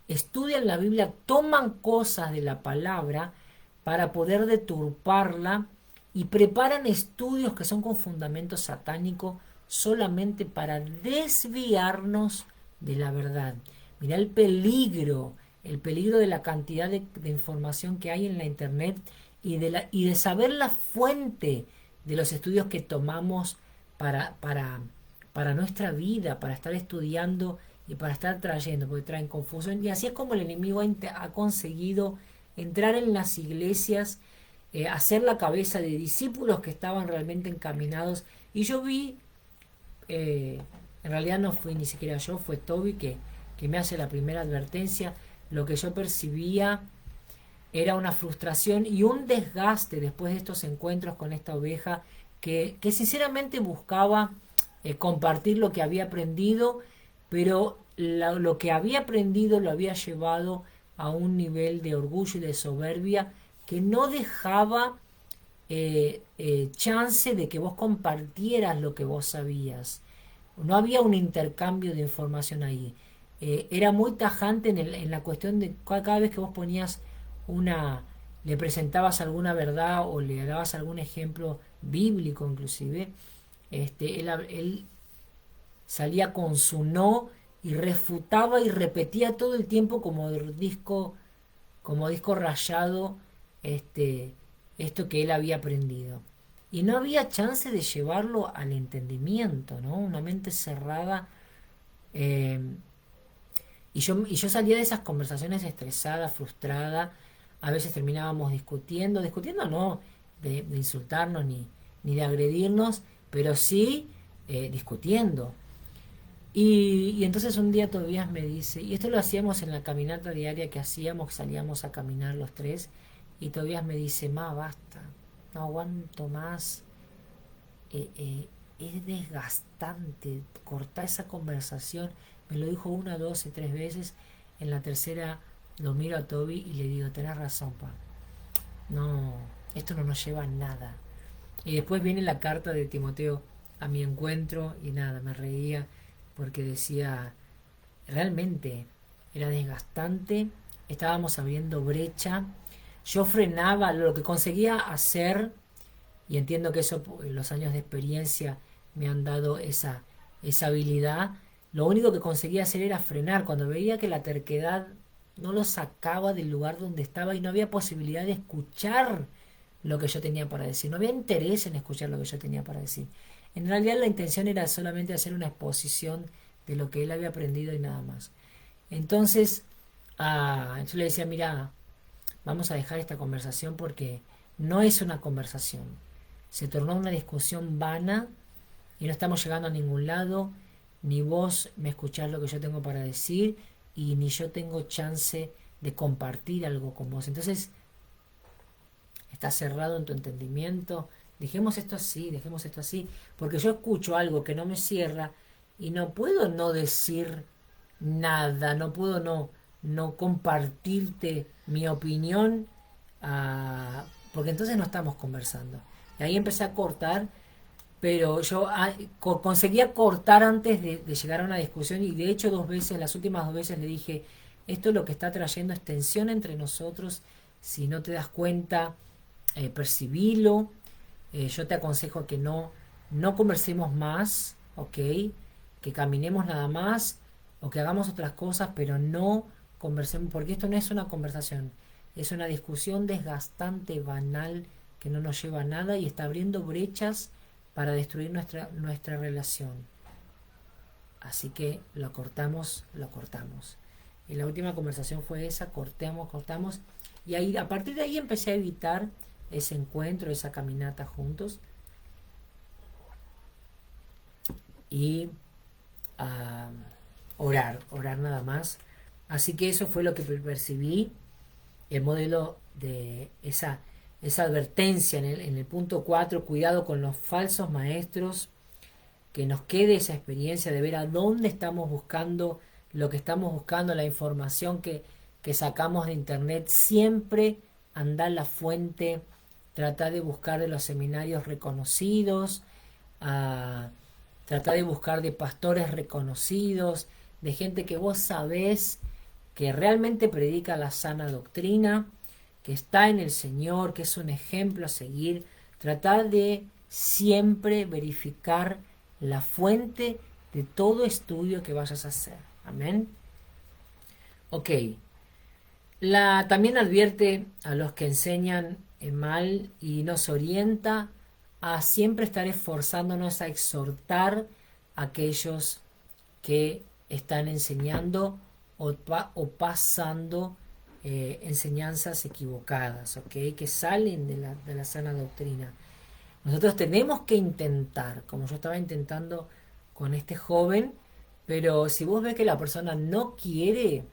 S1: estudian la Biblia, toman cosas de la palabra para poder deturparla y preparan estudios que son con fundamento satánico solamente para desviarnos de la verdad. Mirá el peligro de la cantidad de información que hay en la internet y de saber la fuente de los estudios que tomamos para nuestra vida, para estar estudiando y para estar trayendo, porque traen confusión. Y así es como el enemigo ha conseguido entrar en las iglesias, hacer la cabeza de discípulos que estaban realmente encaminados. Y yo vi, en realidad no fui ni siquiera yo, fue Toby que me hace la primera advertencia. Lo que yo percibía era una frustración y un desgaste después de estos encuentros con esta oveja que sinceramente buscaba compartir lo que había aprendido, pero lo que había aprendido lo había llevado a un nivel de orgullo y de soberbia que no dejaba chance de que vos compartieras lo que vos sabías. No había un intercambio de información ahí. Era muy tajante en la cuestión de cada vez que vos ponías le presentabas alguna verdad o le dabas algún ejemplo bíblico inclusive, él salía con su no y refutaba y repetía todo el tiempo como disco rayado, esto que él había aprendido. Y no había chance de llevarlo al entendimiento, ¿no? Una mente cerrada. eh, y yo salía de esas conversaciones estresada, frustrada. A veces terminábamos discutiendo no de insultarnos ni de agredirnos, pero sí discutiendo. Y entonces un día Tobías me dice, y esto lo hacíamos en la caminata diaria que hacíamos, salíamos a caminar los tres, y Tobías me dice, basta, no aguanto más, es desgastante, cortar esa conversación. Me lo dijo una, dos y tres veces. En la tercera lo miro a Toby y le digo, tenés razón, pa. No, esto no nos lleva a nada. Y después viene la carta de Timoteo a mi encuentro y nada, me reía porque decía, realmente era desgastante, estábamos abriendo brecha, yo frenaba lo que conseguía hacer y entiendo que eso, los años de experiencia me han dado esa habilidad. Lo único que conseguía hacer era frenar cuando veía que la terquedad no lo sacaba del lugar donde estaba y no había posibilidad de escuchar lo que yo tenía para decir, no había interés en escuchar lo que yo tenía para decir. En realidad la intención era solamente hacer una exposición de lo que él había aprendido y nada más. Entonces, yo le decía, mira, vamos a dejar esta conversación porque no es una conversación. Se tornó una discusión vana y no estamos llegando a ningún lado. Ni vos me escuchás lo que yo tengo para decir y ni yo tengo chance de compartir algo con vos. Entonces, estás cerrado en tu entendimiento. Dejemos esto así, porque yo escucho algo que no me cierra y no puedo no decir nada, no puedo no compartirte mi opinión, porque entonces no estamos conversando. Y ahí empecé a cortar, pero yo conseguía cortar antes de llegar a una discusión y de hecho las últimas dos veces le dije, esto lo que está trayendo es tensión entre nosotros, si no te das cuenta, percibilo, yo te aconsejo que no conversemos más, ¿ok? Que caminemos nada más o que hagamos otras cosas, pero no conversemos, porque esto no es una conversación, es una discusión desgastante, banal, que no nos lleva a nada y está abriendo brechas para destruir nuestra relación. Así que lo cortamos. Y la última conversación fue esa, cortamos. Y ahí, a partir de ahí empecé a evitar ese encuentro, esa caminata juntos. Y orar nada más. Así que eso fue lo que percibí, el modelo de esa esa advertencia en el punto 4, cuidado con los falsos maestros, que nos quede esa experiencia de ver a dónde estamos buscando lo que estamos buscando, la información que sacamos de internet, siempre andar la fuente, tratar de buscar de los seminarios reconocidos, a tratar de buscar de pastores reconocidos, de gente que vos sabés que realmente predica la sana doctrina, que está en el Señor, que es un ejemplo a seguir. Tratar de siempre verificar la fuente de todo estudio que vayas a hacer. Amén. Ok. También advierte a los que enseñan mal y nos orienta a siempre estar esforzándonos a exhortar a aquellos que están enseñando o pasando enseñanzas equivocadas, ¿ok? Que salen de la sana doctrina. Nosotros tenemos que intentar, como yo estaba intentando con este joven, pero si vos ves que la persona no quiere,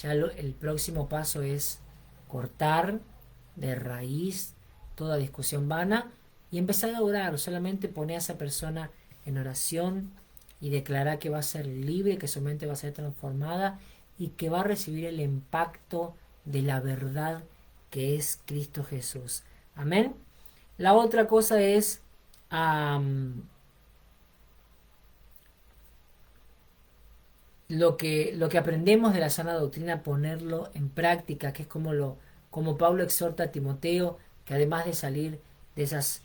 S1: el próximo paso es cortar de raíz toda discusión vana y empezar a orar. Solamente poner a esa persona en oración y declarar que va a ser libre, que su mente va a ser transformada y que va a recibir el impacto de la verdad que es Cristo Jesús. Amén. La otra cosa es lo que aprendemos de la sana doctrina, ponerlo en práctica, que es como Pablo exhorta a Timoteo, que además de salir de esas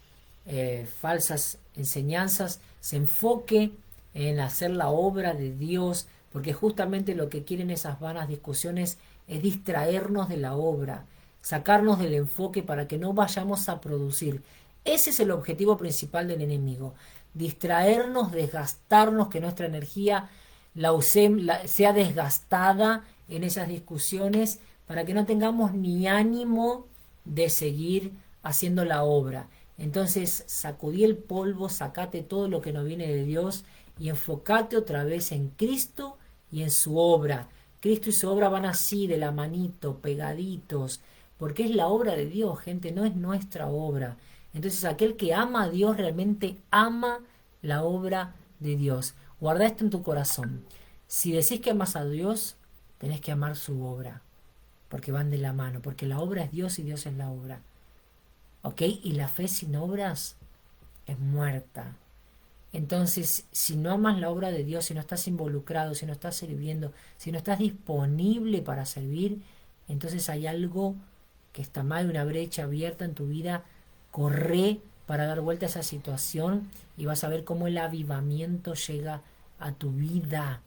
S1: falsas enseñanzas, se enfoque en hacer la obra de Dios, porque justamente lo que quieren esas vanas discusiones es distraernos de la obra, sacarnos del enfoque para que no vayamos a producir. Ese es el objetivo principal del enemigo, distraernos, desgastarnos, que nuestra energía sea desgastada en esas discusiones para que no tengamos ni ánimo de seguir haciendo la obra. Entonces sacudí el polvo, sacate todo lo que no viene de Dios y enfocate otra vez en Cristo y en su obra. Cristo y su obra van así de la manito, pegaditos, porque es la obra de Dios, gente, no es nuestra obra. Entonces aquel que ama a Dios realmente ama la obra de Dios. Guarda esto en tu corazón. Si decís que amas a Dios, tenés que amar su obra, porque van de la mano, porque la obra es Dios y Dios es la obra. ¿Ok? Y la fe sin obras es muerta. Entonces, si no amas la obra de Dios, si no estás involucrado, si no estás sirviendo, si no estás disponible para servir, entonces hay algo que está mal, una brecha abierta en tu vida. Corre para dar vuelta a esa situación y vas a ver cómo el avivamiento llega a tu vida.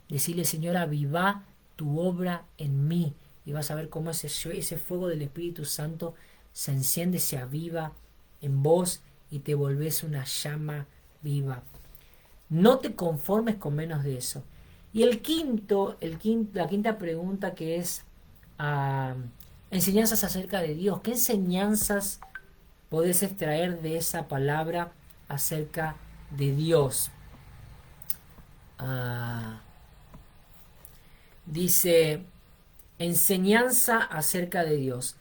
S1: Decirle, Señor, aviva tu obra en mí. Y vas a ver cómo ese fuego del Espíritu Santo se enciende, se aviva en vos y te volvés una llama viva. No te conformes con menos de eso. Y la quinta pregunta, que es enseñanzas acerca de Dios. ¿Qué enseñanzas podés extraer de esa palabra acerca de Dios? Dice, enseñanza acerca de Dios.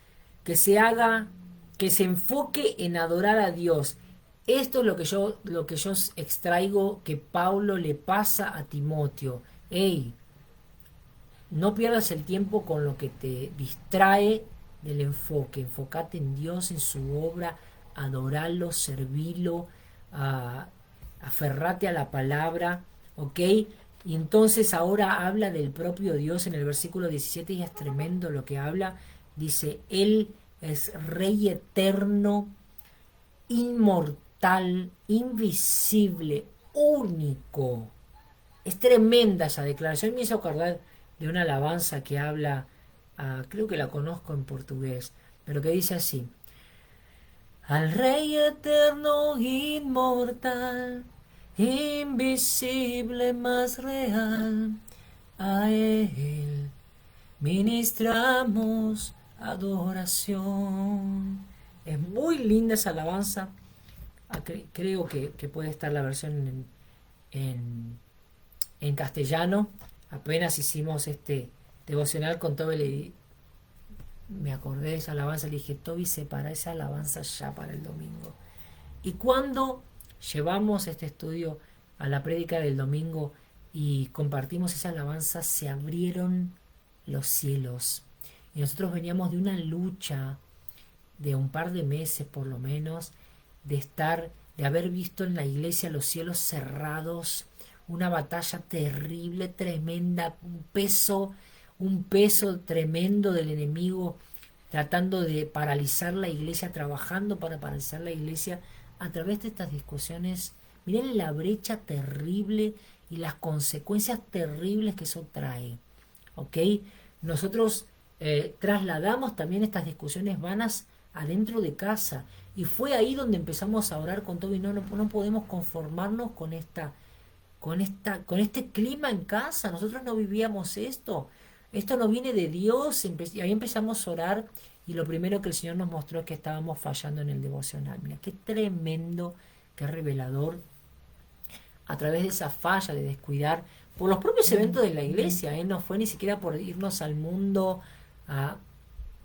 S1: Que se haga, que se enfoque en adorar a Dios. Esto es lo que yo extraigo que Pablo le pasa a Timoteo. Hey, no pierdas el tiempo con lo que te distrae del enfoque. Enfócate en Dios, en su obra, adorarlo, servirlo, aferrate a la palabra, ¿ok? Y entonces ahora habla del propio Dios en el versículo 17 y es tremendo lo que habla. Dice, Él es Rey eterno, inmortal, invisible, único. Es tremenda esa declaración. Me hizo acordar de una alabanza que habla, creo que la conozco en portugués, pero que dice así: al Rey eterno, inmortal, invisible, más real, a Él ministramos adoración. Es muy linda esa alabanza. Creo que puede estar la versión en, en castellano. Apenas hicimos este devocional con todo me acordé de esa alabanza, le dije, Toby, separa esa alabanza ya para el domingo. Y cuando llevamos este estudio a la prédica del domingo y compartimos esa alabanza, se abrieron los cielos. Y nosotros veníamos de una lucha de un par de meses por lo menos, de haber visto en la iglesia los cielos cerrados, una batalla terrible, tremenda, un peso tremendo del enemigo tratando de paralizar la iglesia, trabajando para paralizar la iglesia a través de estas discusiones. Miren la brecha terrible y las consecuencias terribles que eso trae. ¿Ok? Nosotros trasladamos también estas discusiones vanas adentro de casa. Y fue ahí donde empezamos a orar con Toby. No podemos conformarnos con este clima en casa. Nosotros no vivíamos esto. Esto no viene de Dios. Y ahí empezamos a orar. Y lo primero que el Señor nos mostró es que estábamos fallando en el devocional. Mira, qué tremendo, qué revelador. A través de esa falla de descuidar, por los propios eventos de la iglesia, no fue ni siquiera por irnos al mundo a...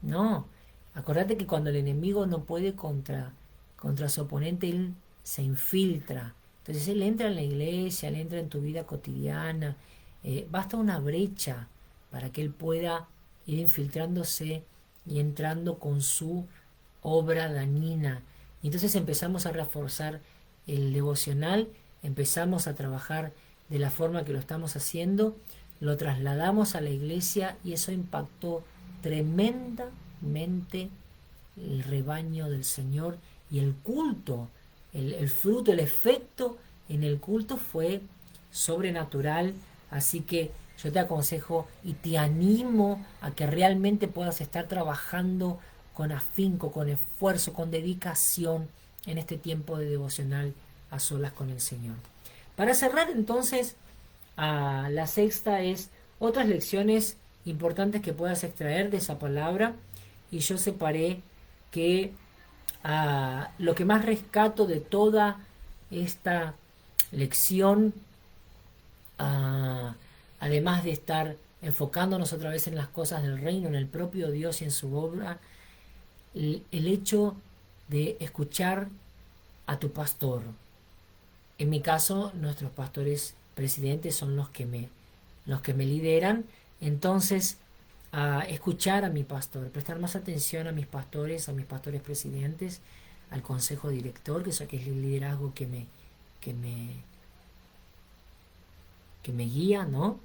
S1: No, acordate que cuando el enemigo no puede contra su oponente, él se infiltra. Entonces él entra en la iglesia, él entra en tu vida cotidiana. Basta una brecha para que él pueda ir infiltrándose y entrando con su obra dañina. Y entonces empezamos a reforzar el devocional, empezamos a trabajar de la forma que lo estamos haciendo, lo trasladamos a la iglesia y eso impactó tremendamente el rebaño del Señor y el culto, el fruto, el efecto en el culto fue sobrenatural. Así que yo te aconsejo y te animo a que realmente puedas estar trabajando con afinco, con esfuerzo, con dedicación en este tiempo de devocional a solas con el Señor. Para cerrar entonces, la sexta es otras lecciones importantes que puedas extraer de esa palabra. Y yo separé que lo que más rescato de toda esta lección, además de estar enfocándonos otra vez en las cosas del reino, en el propio Dios y en su obra, el hecho de escuchar a tu pastor. En mi caso, nuestros pastores presidentes son los que me lideran. Entonces, escuchar a mi pastor, prestar más atención a mis pastores presidentes, al consejo director, que es el liderazgo que me guía, ¿no?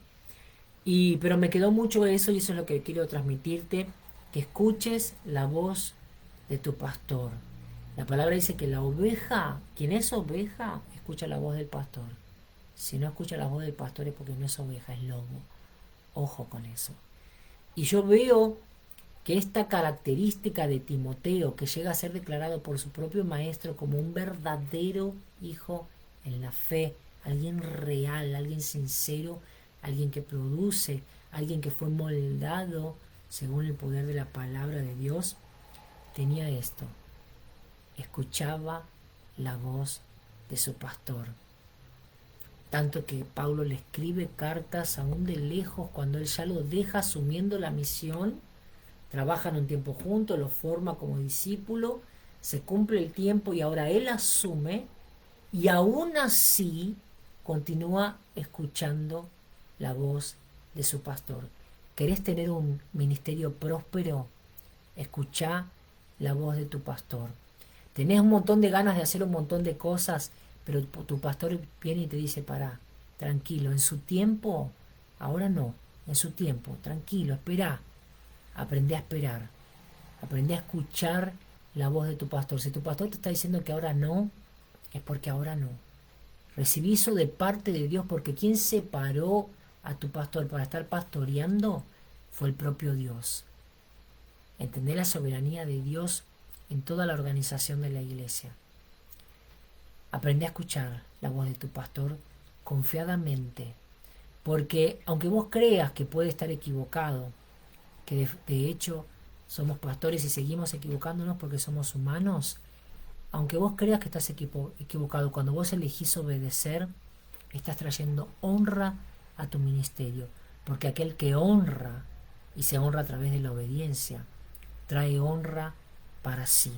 S1: Pero me quedó mucho eso y eso es lo que quiero transmitirte, que escuches la voz de tu pastor. La palabra dice que la oveja, quien es oveja, escucha la voz del pastor. Si no escucha la voz del pastor es porque no es oveja, es lobo. Ojo con eso. Y yo veo que esta característica de Timoteo, que llega a ser declarado por su propio maestro como un verdadero hijo en la fe, alguien real, alguien sincero, alguien que produce, alguien que fue moldado según el poder de la palabra de Dios, tenía esto: escuchaba la voz de su pastor. Tanto que Pablo le escribe cartas aún de lejos cuando él ya lo deja asumiendo la misión. Trabajan un tiempo juntos, lo forma como discípulo, se cumple el tiempo y ahora él asume y aún así continúa escuchando la voz de su pastor. ¿Querés tener un ministerio próspero? Escuchá la voz de tu pastor. Tenés un montón de ganas de hacer un montón de cosas, pero tu pastor viene y te dice: pará, tranquilo, en su tiempo, ahora no, en su tiempo, tranquilo, esperá. Aprende a esperar, aprende a escuchar la voz de tu pastor. Si tu pastor te está diciendo que ahora no, es porque ahora no. Recibí eso de parte de Dios, porque quien separó a tu pastor para estar pastoreando fue el propio Dios. Entender la soberanía de Dios en toda la organización de la iglesia. Aprende a escuchar la voz de tu pastor confiadamente, porque aunque vos creas que puede estar equivocado, que de hecho somos pastores y seguimos equivocándonos porque somos humanos, aunque vos creas que estás equivocado, cuando vos elegís obedecer, estás trayendo honra a tu ministerio, porque aquel que honra, y se honra a través de la obediencia, trae honra para sí.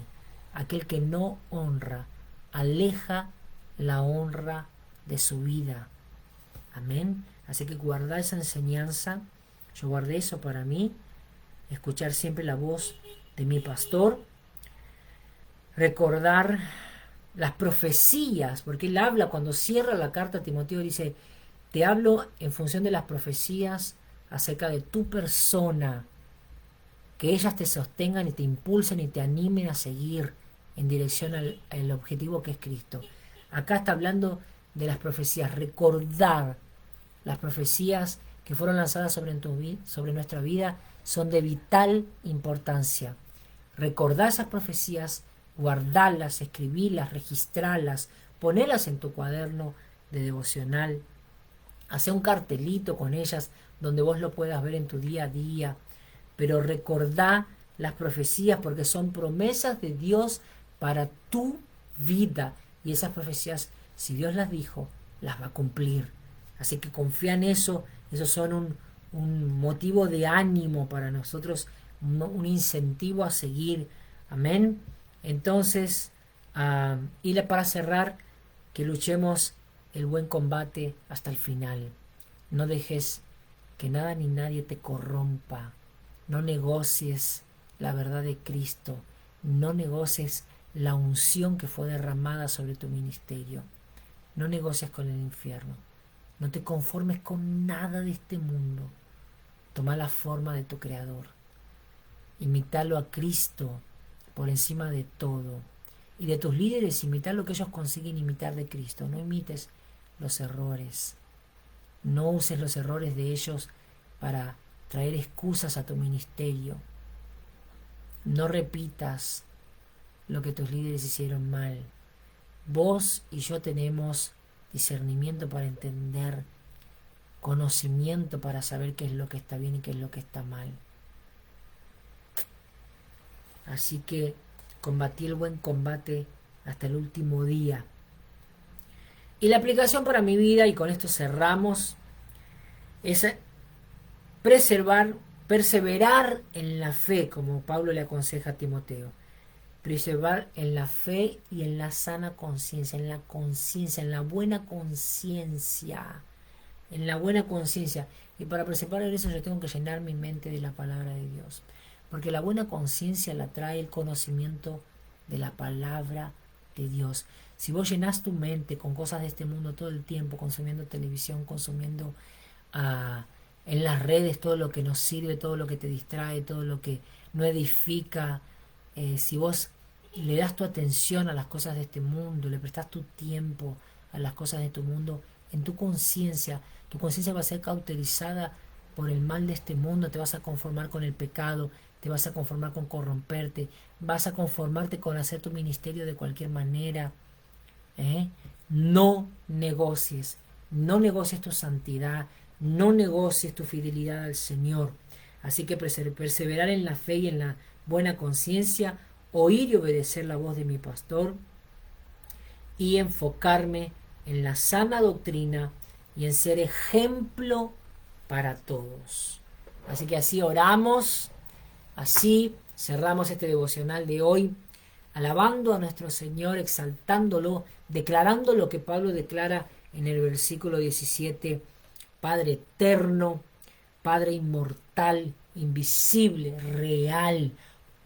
S1: Aquel que no honra, aleja la honra de su vida. Amén. Así que guardar esa enseñanza, yo guardé eso para mí, escuchar siempre la voz de mi pastor, recordar las profecías, porque él habla cuando cierra la carta a Timoteo, dice, te hablo en función de las profecías acerca de tu persona, que ellas te sostengan y te impulsen y te animen a seguir en dirección al objetivo que es Cristo. Acá está hablando de las profecías, recordar las profecías que fueron lanzadas sobre nuestra vida son de vital importancia. Recordar esas profecías, guardarlas, escribirlas, registrarlas, ponerlas en tu cuaderno de devocional, hacer un cartelito con ellas donde vos lo puedas ver en tu día a día, pero recordá las profecías porque son promesas de Dios para tu vida y esas profecías, si Dios las dijo, las va a cumplir. Así que confía en eso, esos son un motivo de ánimo para nosotros, un incentivo a seguir. Amén. Entonces, y para cerrar, que luchemos el buen combate hasta el final. No dejes que nada ni nadie te corrompa. No negocies la verdad de Cristo. No negocies la unción que fue derramada sobre tu ministerio. No negocies con el infierno. No te conformes con nada de este mundo. Toma la forma de tu Creador. Imitalo a Cristo por encima de todo. Y de tus líderes, imitar lo que ellos consiguen imitar de Cristo. No imites los errores. No uses los errores de ellos para traer excusas a tu ministerio. No repitas lo que tus líderes hicieron mal. Vos y yo tenemos discernimiento para entender, conocimiento para saber qué es lo que está bien y qué es lo que está mal. Así que combatí el buen combate hasta el último día. Y la aplicación para mi vida, y con esto cerramos, es perseverar en la fe, como Pablo le aconseja a Timoteo. Perseverar en la fe y en la sana conciencia, en la buena conciencia, en la buena conciencia. Y para perseverar en eso yo tengo que llenar mi mente de la palabra de Dios. Porque la buena conciencia la trae el conocimiento de la palabra de Dios. Si vos llenás tu mente con cosas de este mundo todo el tiempo, consumiendo televisión, consumiendo en las redes todo lo que nos sirve, todo lo que te distrae, todo lo que no edifica, si vos le das tu atención a las cosas de este mundo, le prestas tu tiempo a las cosas de tu mundo, en tu conciencia va a ser cauterizada por el mal de este mundo, te vas a conformar con el pecado, te vas a conformar con corromperte, vas a conformarte con hacer tu ministerio de cualquier manera. No negocies tu santidad, no negocies tu fidelidad al Señor. Así que perseverar en la fe y en la buena conciencia, oír y obedecer la voz de mi pastor y enfocarme en la sana doctrina y en ser ejemplo para todos. Así que así oramos, así cerramos este devocional de hoy, alabando a nuestro Señor, exaltándolo, declarando lo que Pablo declara en el versículo 17, Padre eterno, Padre inmortal, invisible, real,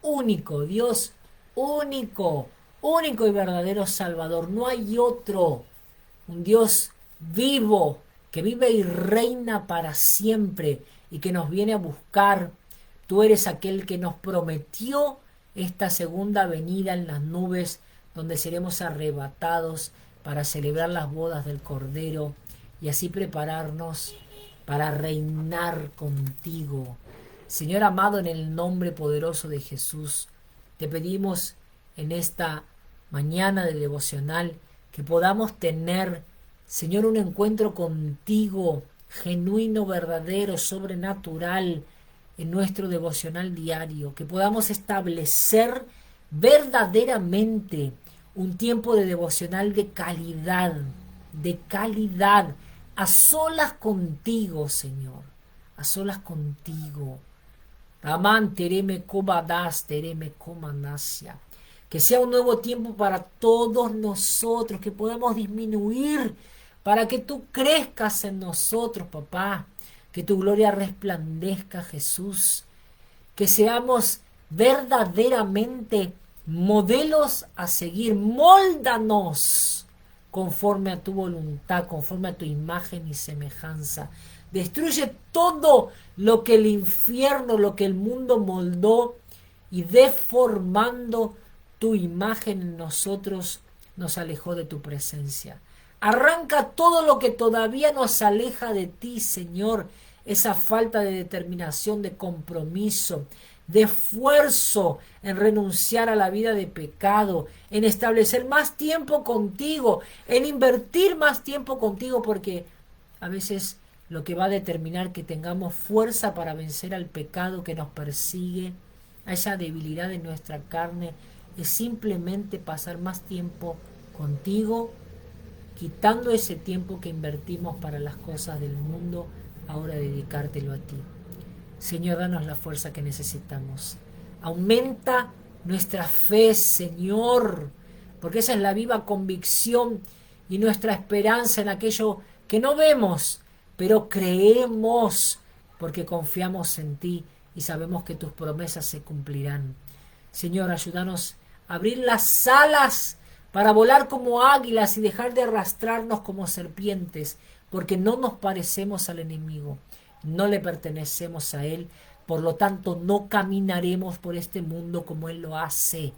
S1: único, Dios único, único y verdadero Salvador. No hay otro, un Dios vivo, que vive y reina para siempre y que nos viene a buscar. Tú eres aquel que nos prometió esta segunda venida en las nubes, donde seremos arrebatados para celebrar las bodas del Cordero y así prepararnos para reinar contigo. Señor amado, en el nombre poderoso de Jesús, te pedimos en esta mañana de devocional que podamos tener, Señor, un encuentro contigo, genuino, verdadero, sobrenatural, en nuestro devocional diario, que podamos establecer verdaderamente un tiempo de devocional de calidad, a solas contigo, Señor, a solas contigo, Amán tereme comadas, tereme comandasia. Que sea un nuevo tiempo para todos nosotros, que podamos disminuir para que tú crezcas en nosotros, papá. Que tu gloria resplandezca, Jesús. Que seamos verdaderamente modelos a seguir. Móldanos conforme a tu voluntad, conforme a tu imagen y semejanza. Destruye todo lo que el infierno, lo que el mundo moldó y deformando tu imagen en nosotros nos alejó de tu presencia. Arranca todo lo que todavía nos aleja de ti, Señor. Esa falta de determinación, de compromiso, de esfuerzo en renunciar a la vida de pecado, en establecer más tiempo contigo, en invertir más tiempo contigo, porque a veces lo que va a determinar que tengamos fuerza para vencer al pecado que nos persigue, a esa debilidad de nuestra carne, es simplemente pasar más tiempo contigo, quitando ese tiempo que invertimos para las cosas del mundo, ahora dedicártelo a ti. Señor, danos la fuerza que necesitamos. Aumenta nuestra fe, Señor, porque esa es la viva convicción y nuestra esperanza en aquello que no vemos, pero creemos porque confiamos en ti y sabemos que tus promesas se cumplirán. Señor, ayúdanos a abrir las alas para volar como águilas y dejar de arrastrarnos como serpientes, porque no nos parecemos al enemigo, no le pertenecemos a él, por lo tanto no caminaremos por este mundo como él lo hace,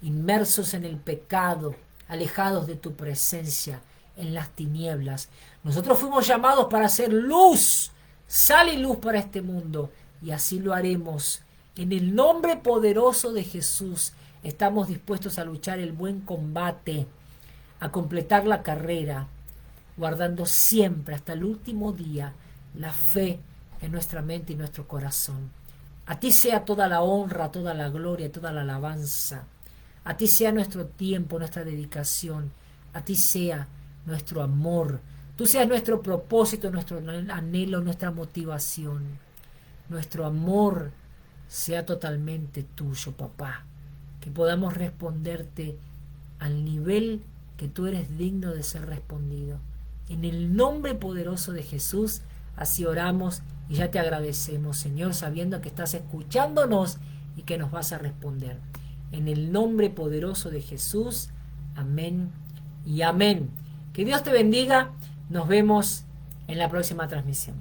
S1: inmersos en el pecado, alejados de tu presencia, en las tinieblas. Nosotros fuimos llamados para hacer luz, sal y luz para este mundo, y así lo haremos. En el nombre poderoso de Jesús estamos dispuestos a luchar el buen combate, a completar la carrera, guardando siempre hasta el último día la fe en nuestra mente y nuestro corazón. A ti sea toda la honra, toda la gloria, toda la alabanza. A ti sea nuestro tiempo, nuestra dedicación. A ti sea nuestro amor. Tú seas nuestro propósito, nuestro anhelo, nuestra motivación. Nuestro amor sea totalmente tuyo, papá. Que podamos responderte al nivel que tú eres digno de ser respondido. En el nombre poderoso de Jesús, así oramos y ya te agradecemos, Señor, sabiendo que estás escuchándonos y que nos vas a responder. En el nombre poderoso de Jesús, amén y amén. Que Dios te bendiga. Nos vemos en la próxima transmisión.